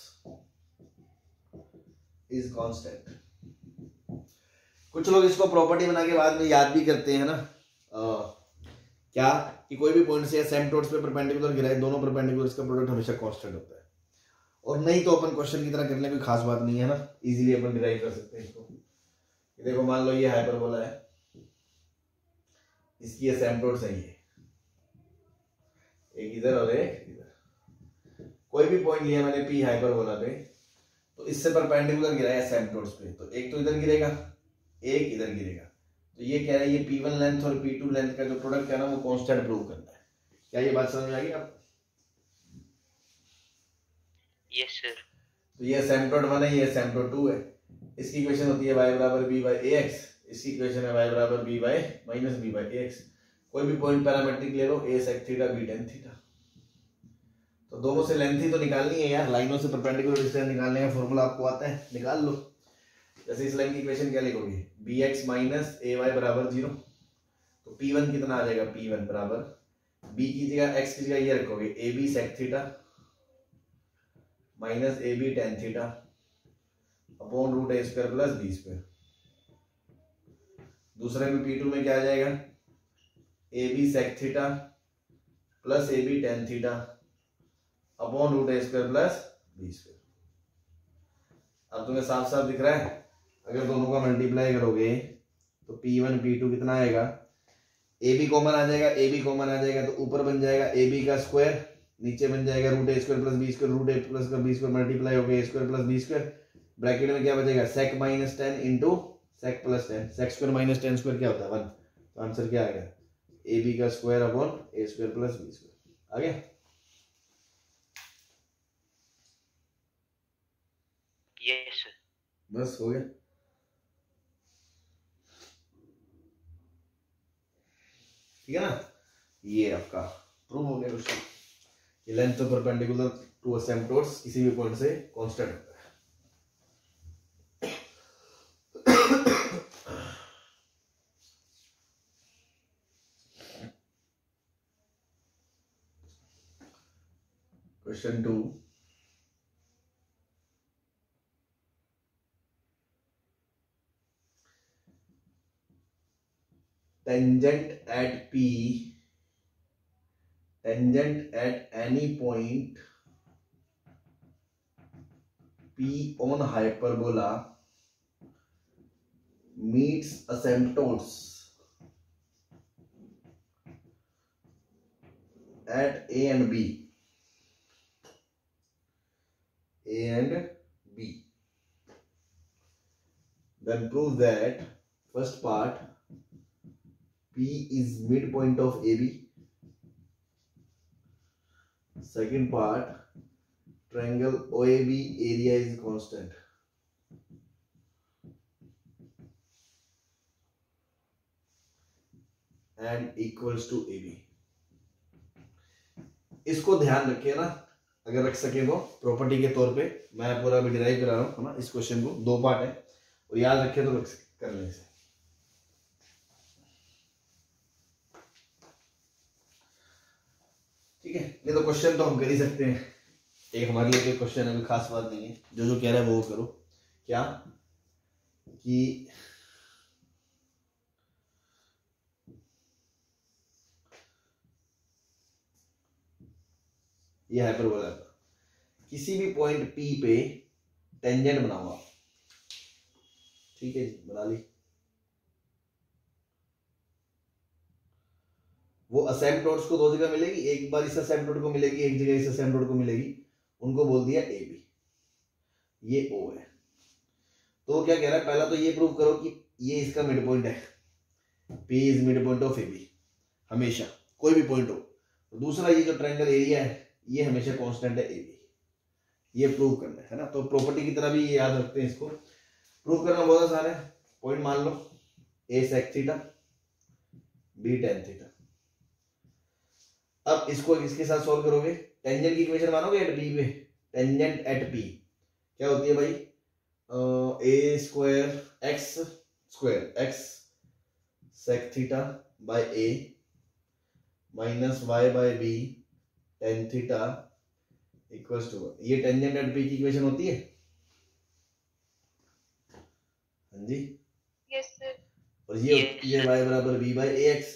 is constant. कुछ लोग इसको प्रॉपर्टी बना के बाद में याद भी करते हैं ना, क्या कि कोई भी पॉइंट से एसिम्पटोट्स पे परपेंडिकुलर गिराए, दोनों परपेंडिकुलर्स का प्रोडक्ट हमेशा कांस्टेंट होता है। और नहीं तो अपन क्वेश्चन की तरह करने की खास बात नहीं है ना, इजीली अपन डिराइव कर सकते हैं इसको। देखो मान लो ये हाइपरबोला है, इसकी एसिम्पटोट्स है ये, एक इधर और एक इधर। कोई भी पॉइंट लिया मैंने पी हाइपरबोला पे, तो इससे परपेंडिकुलर गिरा है एसिम्पटोट्स पे, तो एक तो इधर गिरेगा, एक इधर गिरेगा। तो ये कह रहा है ये P1 लेंथ और P2 लेंथ का जो प्रोडक्ट है ना वो कांस्टेंट प्रूव करना है। क्या ये बात समझ में आ गई आप? Yes sir. तो ये एसिम्पटोट 1 है, ये एसिम्पटोट 2 है। इसकी इक्वेशन होती है y बराबर b by ax, इसकी इक्वेशन है y बराबर b by minus b by ax। कोई भी पॉइंट पैरामेट्रिक ले लो, a sec theta b tan theta. तो दोनों से लेंथ ही तो निकालनी है यार, लाइनों से परपेंडिकुलर डिस्टेंस निकालने का फॉर्मूला आपको आता है, निकाल लो। जैसे इस लाइन की इक्वेशन क्या लिखोगे, bx माइनस ay बराबर 0। तो p1 कितना आ जाएगा, p1 बराबर b की जगह x की जगह ये रखोगे ab sec theta minus ab tan theta upon root a square plus b square. दूसरे में p2 में क्या आ जाएगा, ab sec theta plus ab tan theta upon root a square plus b square. अब तुम्हें साफ साफ दिख रहा है, अगर दोनों का मल्टीप्लाई करोगे तो P1 P2 कितना आएगा, AB कॉमन आ जाएगा, AB कॉमन आ जाएगा तो ऊपर बन जाएगा AB का स्क्वायर, नीचे बन जाएगा root a square plus b square, root a plus b square multiply हो गया a square plus b square. Bracket में क्या बचेगा, sec minus 10 into sec plus 10, sec square minus 10 square क्या होता है 1। तो आंसर क्या आ गया, AB का square upon a square plus b square. आ गया? Yes sir. बस हो गया। ठीक है ना, ये आपका प्रूव हो गया क्वेश्चन। ये लेंथ ऑफ परपेंडिकुलर टू असिम्पटोट्स किसी भी पॉइंट से कांस्टेंट होता है। Question 2, tangent at any point P on hyperbola meets asymptotes at A and B. Then prove that first part P is midpoint of AB. Second part, triangle OAB area is constant. And equals to AB. इसको ध्यान रखिए ना, अगर रख सके तो property के तौर पे मैं पूरा भी डिराइव करा रहा हूँ ना इस क्वेश्चन को, 2 पार्ट है और याद रखे तो कर लें इसे। ठीक है, नहीं तो क्वेश्चन तो हम कर ही सकते हैं, एक हमारे लिए क्वेश्चन है, कोई खास बात नहीं है, जो कह रहा है वो करो। क्या कि ये हाइपरबोला है, किसी भी पॉइंट P पे टेंजेंट बनाओ आप। ठीक है, बना ली। वो असिम्पटोट्स को 2 जगह मिलेगी, एक बार इस असिम्पटोट को मिलेगी, एक जगह इस असिम्पटोट को मिलेगी, उनको बोल दिया AB, ये O है। तो क्या कह रहा है, पहला तो ये प्रूव करो कि ये इसका मिड पॉइंट है, P is mid point of AB हमेशा, कोई भी पॉइंट हो। तो दूसरा ये जो ट्रायंगल एरिया है ये हमेशा कांस्टेंट है AB, ये प्रूव करना है ना। तो प्रॉपर्टी की तरह भी ये याद रखते हैं, इसको प्रूव करना बहुत आसान है। पॉइंट मान लो A sec theta B tan theta. अब इसको इसके साथ सॉल्व करोगे, टेंजेंट की इक्वेशन मानोगे एट P पे, टेंजेंट एट P क्या होती है भाई, a square x sec theta by a minus y by b tan theta equals to, ये टेंजेंट एट बी की इक्वेशन होती है। हाँ जी, यस सर। और ये होती है y बराबर b बाय ए एक्स,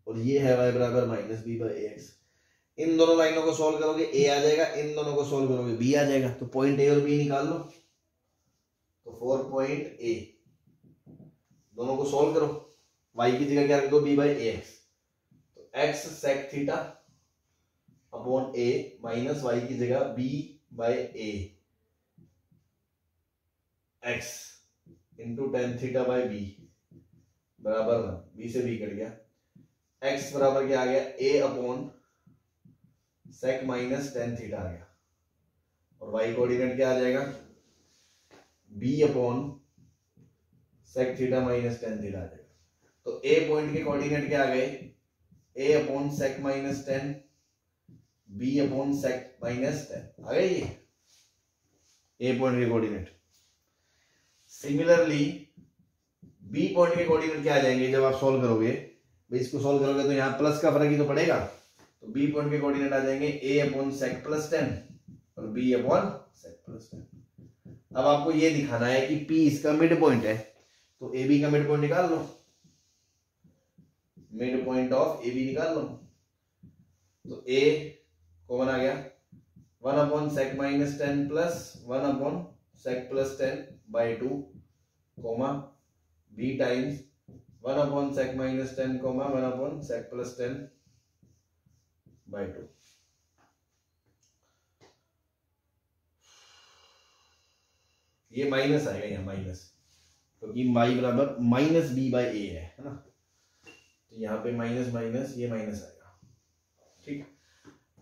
और ये है y बराबर minus B bye a x. इन दोनों लाइनों को सॉल्व करोगे a आ जाएगा, इन दोनों को सॉल्व करोगे b आ जाएगा। तो पॉइंट a और b निकाल लो। तो 4 पॉइंट a, दोनों को सॉल्व करो, y की जगह क्या रख दो b बाय ए एक्स। तो x sec theta upon a minus y की जगह b by a x into tan theta by b बराबर 1, बी से बी कट गया। x बराबर क्या आ गया, a upon sec minus tan theta आ गया, और y कोऑर्डिनेट क्या आ जाएगा, b upon sec theta minus tan theta आ जाएगा। तो a पॉइंट के कोऑर्डिनेट क्या आ गए, a upon sec minus tan, b upon sec minus tan आ गए ये a पॉइंट के कोऑर्डिनेट। सिमिलरली बी पॉइंट के कोऑर्डिनेट क्या आ जाएंगे जब आप सॉल्व करोगे, भाई इसको सॉल्व करोगे तो यहाँ प्लस का फर्क ही तो पड़ेगा। तो बी पॉइंट के कोऑर्डिनेट आ जाएंगे a upon sec plus tan और b upon sec plus tan. अब आपको ये दिखाना है कि पी इसका मिड पॉइंट है, तो ए बी का मिड पॉइंट निकाल लो, mid point of a b निकाल लो। तो ए कॉमन आ गया, 1 upon sec minus tan plus 1 upon sec plus tan by 2 comma b times 1 upon sec minus tan comma 1 upon sec plus tan by 2। ये minus आएगा यहाँ minus, क्योंकि y बराबर माइनस बी बाई ए है ना, तो यहाँ पे माइनस माइनस ये माइनस आएगा। ठीक,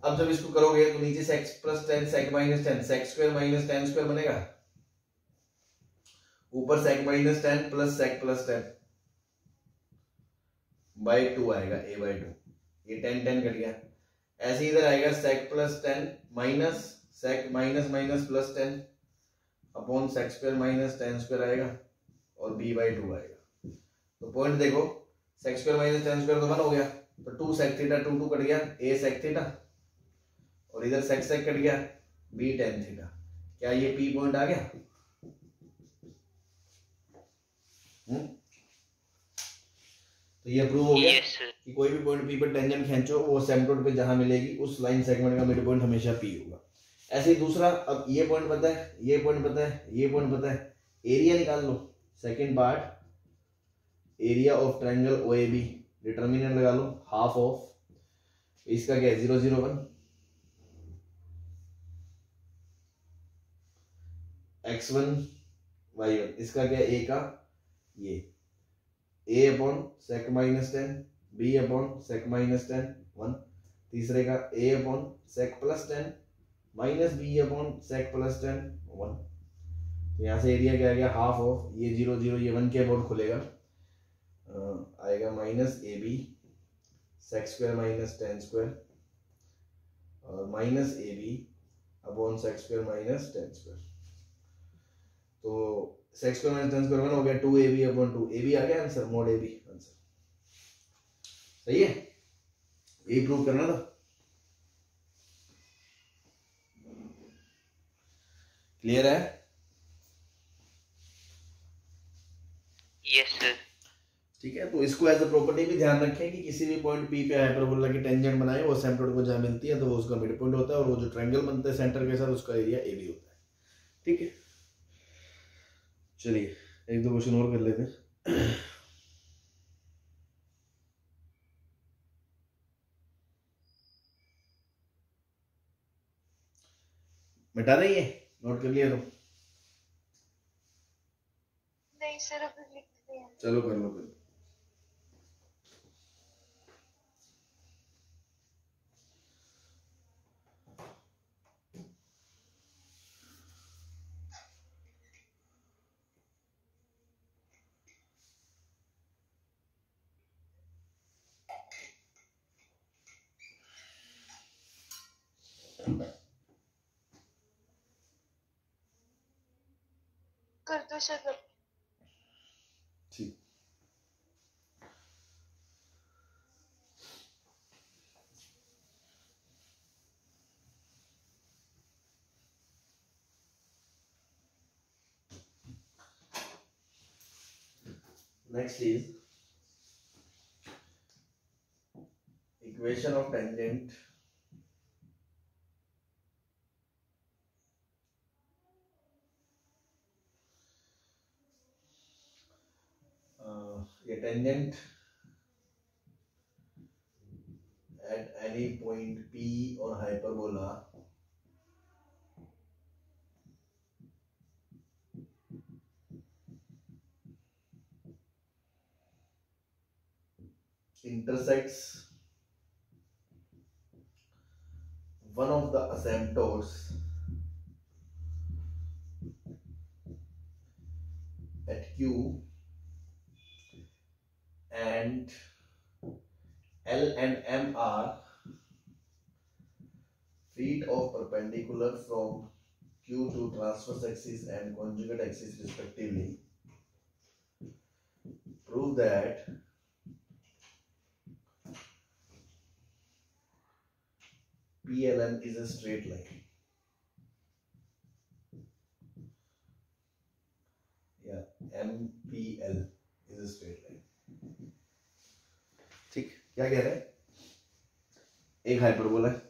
अब जब इसको करोगे तो नीचे sec plus tan sec minus tan sec square minus tan square बनेगा, ऊपर sec minus tan plus tan by 2 आएगा ए बाई 2, ये टेन टेन कट गया। ऐसे इधर आएगा sec plus tan minus sec minus minus plus tan upon sec square minus tan square आएगा और b बाई 2 आएगा। तो पॉइंट देखो, sec square minus tan square तो 1 हो गया, तो 2 सेक थीटा 2 2 कट गया, a सेक थीटा और इधर सेक सेक कट गया, b टेन थीटा। क्या ये p पॉइंट आ गया? तो ये प्रूव हो गया कि कोई भी पॉइंट p पर टेंजेंट खींचो, वो एसिम्पटोट पे जहां मिलेगी उस लाइन सेगमेंट का मिड पॉइंट हमेशा p होगा। ऐसे ही दूसरा, अब ये पॉइंट पता है, ये पॉइंट पता है, ये पॉइंट पता है, एरिया निकाल लो। Second part, area of triangle OAB, determinant लगा लो, हाफ ऑफ, इसका क्या है 0 0 1 x1 y1, इसका क्या है a का ये a upon sec minus tan, b upon sec minus tan 1, तीसरे का a upon sec plus tan minus b upon sec plus tan 1। तो यहाँ से एरिया क्या आ गया, हाफ ऑफ ये 0 0 ये 1 के अबाउट खुलेगा, आएगा minus a b sec square minus tan square और minus a b upon sec square minus tan square. तो sec square minus tan square 1 हो गया, 2ab अपॉन 2, ab आ गया आंसर, मोड ab आंसर। सही है, यही प्रूव करना था। क्लियर है? Yes sir. ठीक है, तो इसको एज अ प्रॉपर्टी भी ध्यान रखें कि किसी भी पॉइंट P पे हाइपरबोला की टेंजेंट बनाए, वो एसिम्पटोट को जहां मिलती है तो वो उसका मिड पॉइंट होता है, और वो जो ट्रायंगल बनता है सेंटर के साथ उसका एरिया AB होता है। ठीक है, चलिए एक दो क्वेश्चन और कर लेते हैं। मिटा रही है, नोट कर लिया तो? नहीं सर, अभी लिखते हैं। चलो कर लो, कर लो। कर दो सर अब। ठीक। Next is equation of tangent a tangent at any point P on hyperbola intersects one of the asymptotes at Q and L and M are feet of perpendicular from Q to transverse axis and conjugate axis respectively. Prove that PLM is a straight line. Yeah, MPL is a straight line. ठीक, क्या कह रहे हैं? एक hyperbola है,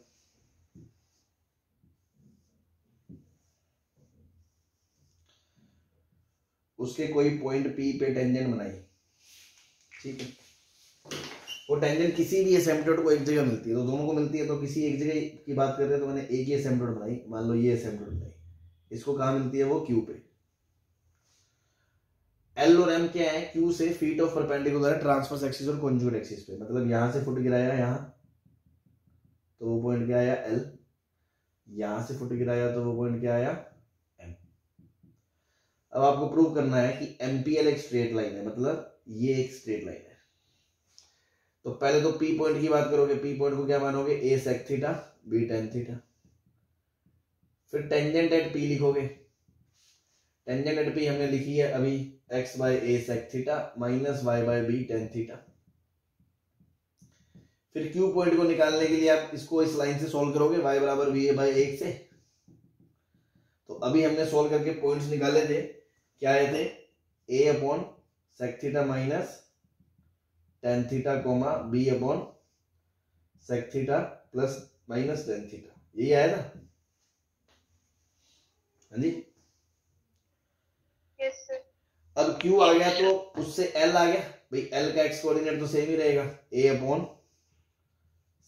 उसके कोई point P पे टेंजेंट बनाई, ठीक है। वो टेंजेंट किसी भी एसिम्पटोट को एक जगह मिलती है, तो दोनों को मिलती है, तो किसी एक जगह की बात कर रहे हैं, तो मैंने एक ही एसिम्पटोट बनाई, मान लो ये एसिम्पटोट बनाई, इसको कहाँ मिलती है? वो Q पे। L और M क्या है? Q से फीट ऑफ परपेंडिकुलर है ट्रांसवर्स एक्सिस और कॉन्जुगेट एक्सिस पे, मतलब यहां से फुट गिराया यहाँ, तो वो पॉइंट क्या आया? L। यहां से फुट गिराया तो वो पॉइंट क्या आया? M। अब आपको प्रूव करना है कि MPL एक स्ट्रेट लाइन है, मतलब ये एक स्ट्रेट लाइन है। तो पहले तो P पॉइंट की बात करोगे, P पॉइंट को क्या मानोगे? A sec theta B tan theta. फिर टेंजेंट एट P लिखोगे, टेंजेंट एट P हमने लिखी है अभी x by A sec theta minus y by B tan theta. फिर Q पॉइंट को निकालने के लिए आप इसको इस लाइन से सॉल्व करोगे, y बराबर VA by 1 से। तो अभी हमने सॉल्व करके पॉइंट्स निकाले थे, क्या आए थे? A upon sec theta minus tan theta comma B upon sec theta plus minus tan theta, यही आया था। हाँ जी, यस सर। अब Q आ गया तो उससे L आ गया, भाई L का एक्स कोऑर्डिनेट तो सेम ही रहेगा, A upon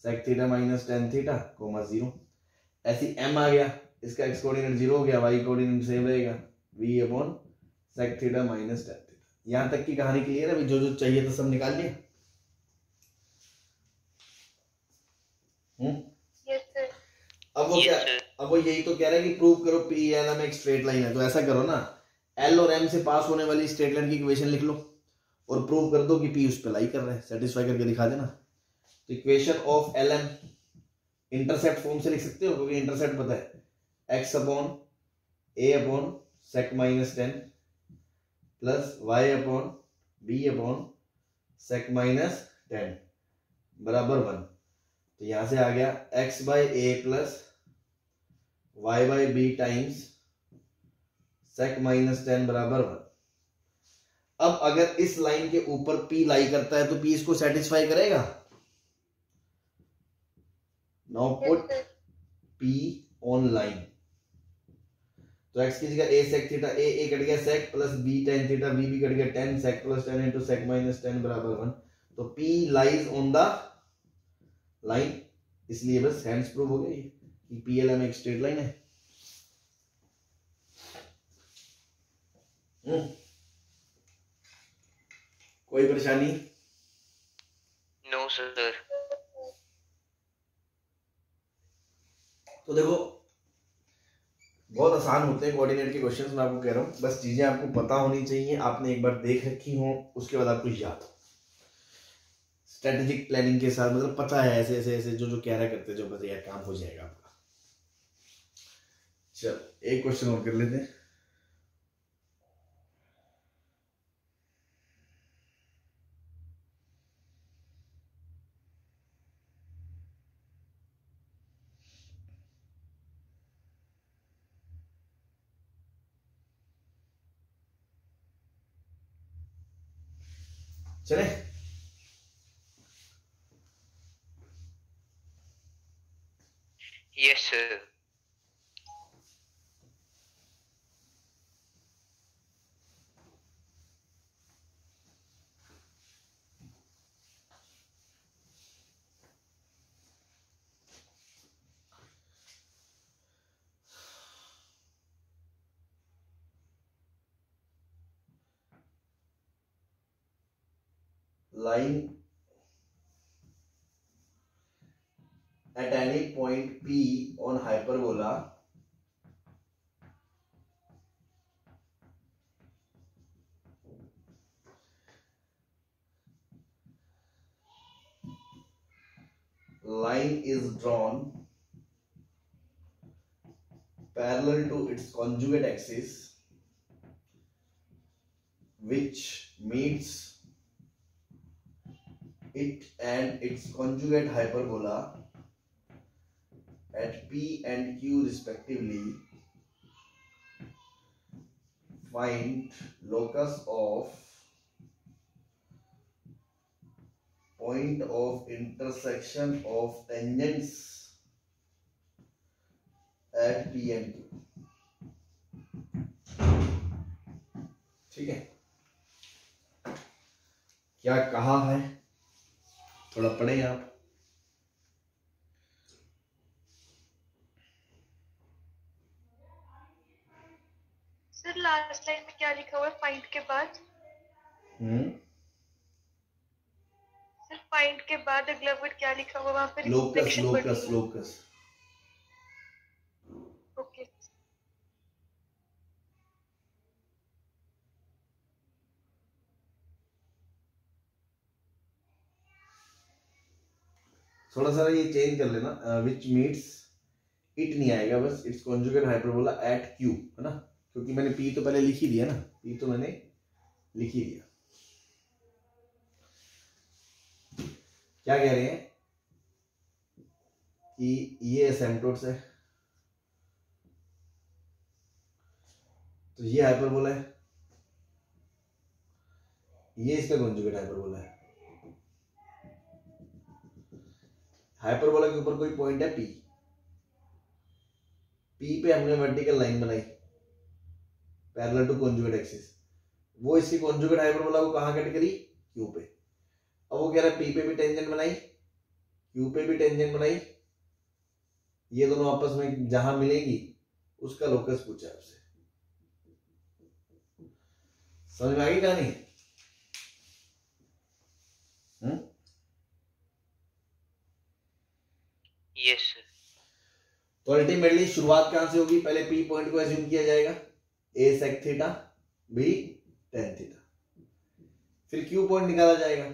sec theta minus tan theta coma 0। ऐसी M आ गया, इसका एक्स कोऑर्डिनेट 0 हो गया, y कोऑर्डिनेट सेम रहेगा, V upon sec theta minus tan theta. यहां तक की कहानी क्लियर है? जो जो चाहिए था सब निकाल लिया। Yes sir. अब वो क्या, अब वो यही तो कह रहा है कि प्रूव करो PLM एक स्ट्रेट लाइन है। तो ऐसा करो ना, L और M से पास होने वाली स्ट्रेट लाइन की इक्वेशन लिख लो और प्रूव कर दो कि P उस पे लाई कर रहा है, सेटिस्फाई करके दिखा देना। तो equation of LM intercept form से लिख सकते हो, क्योंकि इंटरसेप्ट पता है x upon A upon sec minus tan plus y upon B upon sec minus tan बराबर 1। तो यहां से आ गया x by a plus y by b times sec minus tan बराबर 1। अब अगर इस लाइन के ऊपर P लाई करता है तो P इसको सेटिस्फाई करेगा। Now put P on line, तो x की जगह a sec theta, a cut गया sec plus b tan theta, b भी कट गया tan sec plus tan into sec minus tan बराबर 1। तो P lies on the line, इसलिए बस हैंड्स प्रूव हो गया कि PLM एक स्ट्रेट लाइन है। कोई परेशानी? No sir. तो देखो बहुत आसान होते हैं कोऑर्डिनेट के क्वेश्चंस, मैं आपको कह रहा हूं, बस चीजें आपको पता होनी चाहिए, आपने एक बार देख रखी हो, उसके बाद आपको याद हो, स्ट्रेटेजिक प्लानिंग के साथ, मतलब पता है ऐसे ऐसे ऐसे जो जो कह रहा करते, जो बस यार काम हो जाएगा आपका। चल एक क्वेश्चन और कर लेते हैं। चले? Yes sir. line at any point P on hyperbola line is drawn parallel to its conjugate axis which meets it and its conjugate hyperbola at P and Q respectively. Find locus of point of intersection of tangents at P and Q. ठीक है, क्या कहा है थोड़ा पढ़े आप। Sir last line में क्या लिखा हुआ है फाइंड के बाद? सर फाइंड के बाद अगला वर्ड क्या लिखा हुआ वहाँ पे? Locus locus locus. ओके। थोड़ा सा ये चेंज कर लेना, विच मीट्स इट नहीं आएगा, बस it's conjugate hyperbola at q, है ना, क्योंकि मैंने पी तो पहले लिख ही दिया ना, पी तो मैंने लिख ही दिया। क्या कह रहे हैं कि ये एसिम्पटोट्स है, तो ये हाइपरबोला है, ये इसका कॉन्जुगेट हाइपरबोला है। हाइपरबोला के ऊपर कोई पॉइंट है पी, पी पे हमने वर्टिकल लाइन बनाई पैरेलल टू कॉन्जुगेट एक्सिस, वो इसकी कॉन्जुगेट हाइपरबोला को कहां कट करी? क्यू पे। अब वो कह रहा है पी पे भी टेंजेंट बनाई, क्यू पे भी टेंजेंट बनाई, ये दोनों आपस में जहां मिलेंगी उसका लोकस पूछा है आपसे। समझ में आ गई कहानी? Yes sir. तो अल्टीमेटली शुरुआत कहां से होगी? पहले पी पॉइंट को एज्यूम किया जाएगा, a sec theta b tan theta, फिर क्यू पॉइंट निकाला जाएगा।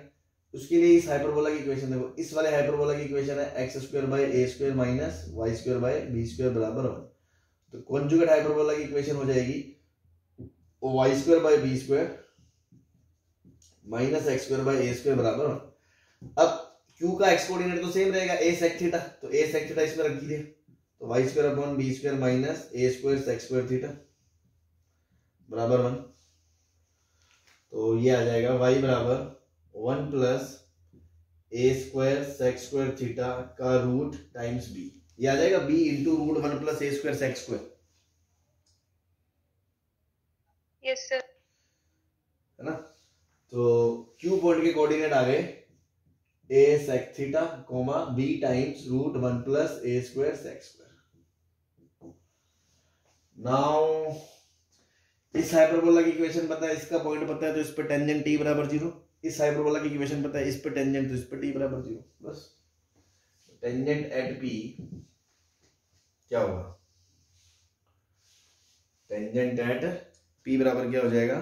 उसके लिए इस हाइपरबोला की इक्वेशन देखो, इस वाले हाइपरबोला की इक्वेशन है x square by a square minus y square by b square बराबर 1। तो कॉन्जुगेट हाइपरबोला की इक्वेशन हो जाएगी y square by b square minus x square by a square बराबर 1। अब क्यू का एक्स कोऑर्डिनेट तो सेम रहेगा ए सेक थीटा, तो ए सेक थीटा इसमें रख दीजिए, तो y square upon b square minus a square sec square theta बराबर 1। तो ये आ जाएगा y बराबर 1 plus a square sec square theta का रूट टाइम्स b, ये आ जाएगा b into root 1 plus a square sec square, yes sir, है ना। तो q पॉइंट के कोऑर्डिनेट आ गए a sec theta comma b times root 1 plus a square sec square. Now इस हाइपरबोला की इक्वेशन पता है, इसका पॉइंट पता है, तो इस पे टेंजेंट t बराबर 0। इस हाइपरबोला की इक्वेशन पता है, इस पे टेंजेंट, तो इस पे t बराबर 0। बस टेंजेंट एट p क्या होगा? टेंजेंट एट p बराबर क्या हो जाएगा?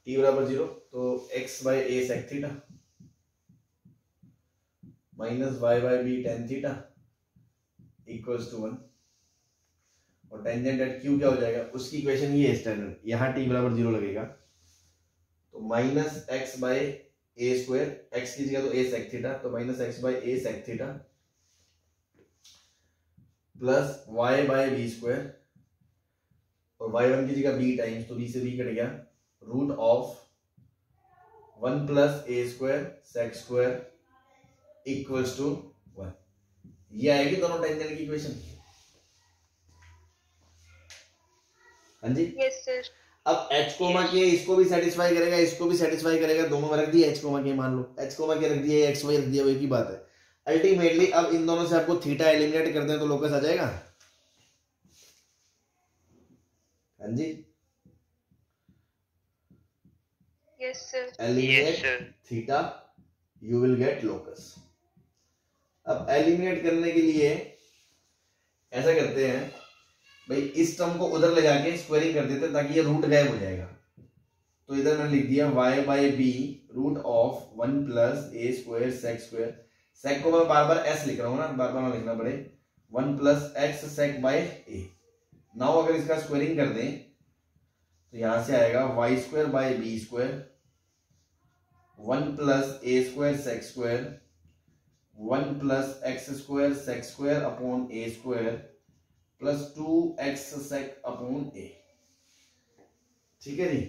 t बराबर 0, तो x by a sec theta minus y by b tan theta equals to 1। और टेंजेंट एट क्यू क्या हो जाएगा? उसकी इक्वेशन ये है स्टैंडर्ड, यहाँ t बराबर 0 लगेगा, तो minus x by a square, x की जगह तो a सेक थीटा, तो minus x by a sec theta plus y by b square, और y1 की जगह b टाइम्स, तो b से b कट गया, root of 1 plus a square sec square equals to 1। ये आएगी दोनों टेंजेंट की इक्वेशन। हाँ जी, यस सर। अब h कोमा के इसको भी सेटिस्फाई करेगा, इसको भी सेटिस्फाई करेगा, दोनों में रख दिया h कोमा के, मान लो h कोमा के रख दिया, x y रख दिया, वही की बात है। अल्टीमेटली अब इन दोनों से आपको थीटा एलिमिनेट करते हैं तो लोकस आ जाएगा। हाँ जी, yes sir. Eliminate theta you will get locus. अब एलिमिनेट करने के लिए ऐसा करते हैं भाई, इस टर्म को उधर ले जाके स्क्वायरिंग कर देते हैं ताकि ये रूट गायब हो जाएगा। तो इधर मैंने लिख दिया y by b root of 1 plus a square sec square. Sec को मैं बार बार s लिख रहा हूं ना, बार बार ना लिखना पड़े। 1 plus x sec by a. Now अगर इसका स्क्वायरिंग कर दें तो यहां से आएगा y square by b square 1 plus a square sec square 1 plus x square sec square upon a square plus 2x sec upon a. ठीक है जी,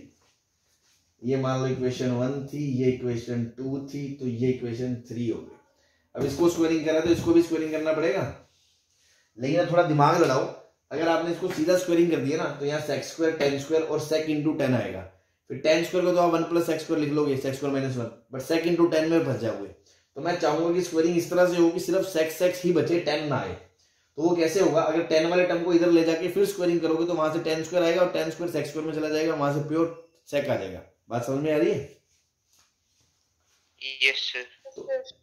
ये मान लो इक्वेशन 1 थी, ये इक्वेशन 2 थी, तो ये इक्वेशन 3 हो गई। अब इसको स्क्वायरिंग करा तो इसको भी स्क्वायरिंग करना पड़ेगा, लेकिन थोड़ा दिमाग लड़ाओ। अगर आपने इसको सीधा स्क्वायरिंग कर दिया ना तो यहाँ सेक स्क्वायर टेन स्क्वायर और सेक इंटू 10 आएगा। फिर टेन स्क्वायर को तो आप 1 प्लस सेक स्क्वायर लिख लोगे, sec square minus 1, but sec into 10 में फंस जाओगे। तो मैं चाहूंगा कि स्क्वायरिंग इस तरह से हो कि सिर्फ सेक ही बचे, 10 ना आए। तो वो कैसे होगा, अगर 10 वाले टर्म को इधर ले जाके फिर स्क्वायरिंग करोगे तो वहां से 10 स्क्वायर आएगा और 10 स्क्वायर सेक स्क्वायर में चला जाएगा, वहां से प्योर सेक आ जाएगा। बात समझ में आ रही है? Yes sir.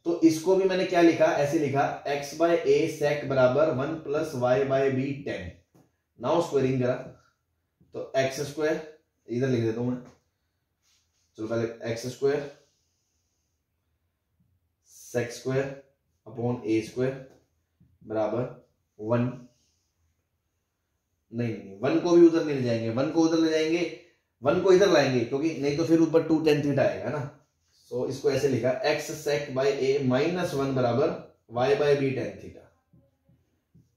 तो इसको भी मैंने क्या लिखा, ऐसे लिखा x बाय ए सेक बराबर 1 plus y by b 10। Now squaring करा तो एक्स स्क्वायर इधर लिख देता हूं मैं। चलो पहले x square sec square upon a square बराबर 1 नहीं 1 को भी उधर ले जाएंगे, 1 को उधर ले जाएंगे, 1 को इधर लाएंगे, क्योंकि नहीं तो फिर ऊपर 2 tan थीटा आएगा ना। सो इसको ऐसे लिखा x sec by a minus 1 बराबर y by b tan theta.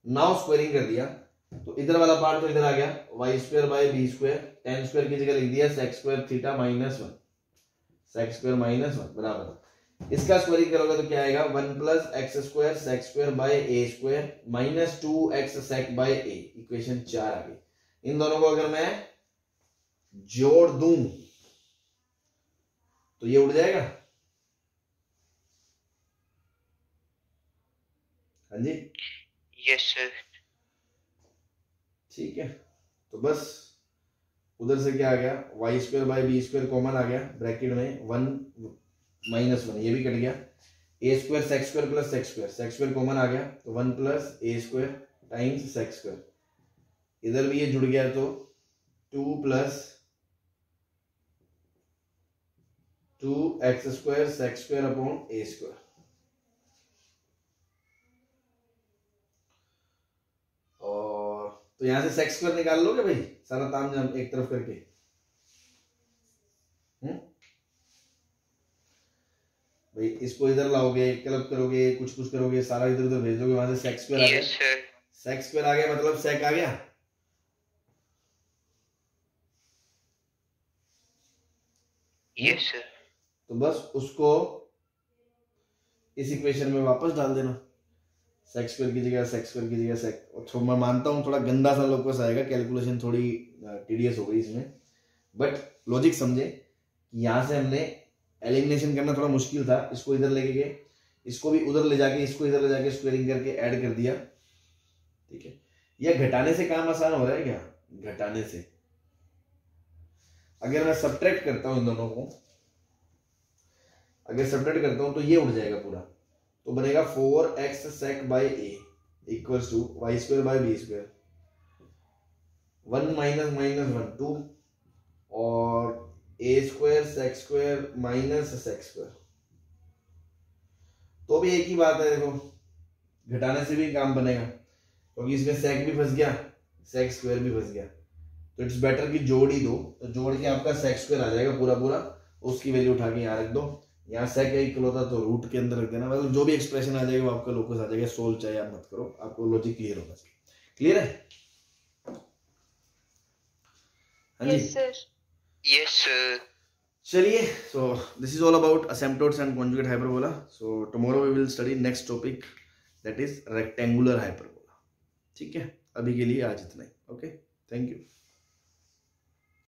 Now squaring कर दिया तो इधर वाला पार्ट तो इधर आ गया, y square by b square, tan square की जगह लिख दिया sec square theta minus 1, sec square minus 1 बराबर, इसका स्क्वायरिंग करोगे तो क्या आएगा 1 plus x square sec square by a square minus 2x sec by a. Equation 4 आ गई। इन दोनों को अगर मैं जोड़ दूं तो ये उड़ जाएगा। हाँ जी, यस सर। ठीक है, तो बस उधर से क्या आ गया, y square by b square common आ गया, ब्रैकेट में 1 माइनस 1 ये भी कट गया, a square sec square plus sec square common आ गया तो 1 plus a square times sec square, इधर भी ये जुड़ गया तो 2 plus 2x square sec square upon a square. और तो यहां से सेक स्क्वायर निकाल लोगे भाई, सारा तामझाम एक तरफ करके। भाई इसको इधर लाओगे, क्लब करोगे, कुछ करोगे, सारा इधर उधर भेज दोगे, वहां से सेक स्क्वायर आ गया। सेक स्क्वायर आ गया मतलब सेक आ गया। Yes sir. तो बस उसको इस इक्वेशन में वापस डाल देना, सेक स्क्वायर की जगह सेक स्क्वायर की जगह सेक। और मैं मानता हूँ थोड़ा गंदा सा लोकस आएगा, कैलकुलेशन थोड़ी टीडियस हो गई इसमें, बट लॉजिक समझे कि यहाँ से हमने एलिमिनेशन करना थोड़ा मुश्किल था, इसको इधर लेके गए, इसको भी उधर ले जाके, इसको इधर ले जाके स्क्वायरिंग करके ऐड कर दिया। ठीक है, यह घटाने से काम आसान हो रहा है क्या? घटाने से। अगर मैं सब्ट्रैक्ट करता हूं इन दोनों को, अगर सब्ट्रैक्ट करता हूं तो ये उड़ जाएगा पूरा, तो बनेगा 4x sec by a equals to y square by b square, 1 minus minus 1 2 और a square sec square minus sec square. तो भी एक ही बात है, देखो घटाने से भी काम बनेगा, क्योंकि इसमें सेक भी फंस गया, सेक स्क्वायर भी फंस गया, तो इट्स बेटर कि जोड़ ही दो। तो जोड़ के आपका सेक स्क्वायर आ जाएगा पूरा पूरा, उसकी वैल्यू उठा के यहाँ रख दो, यहाँ सेक इक्वल तो रूट के अंदर रख देना, मतलब जो भी एक्सप्रेशन आ जाएगा वो आपका लोकस आ जाएगा। सोल्व चाहे आप मत करो, आपको लॉजिक क्लियर होगा। क्लियर है? हाँ जी सर। Yes, sir. चलिए, so this is all about asymptotes and conjugate hyperbola. So tomorrow we will study next topic, that is rectangular hyperbola. ठीक है, अभी के लिए आज इतना ही. Okay, thank you.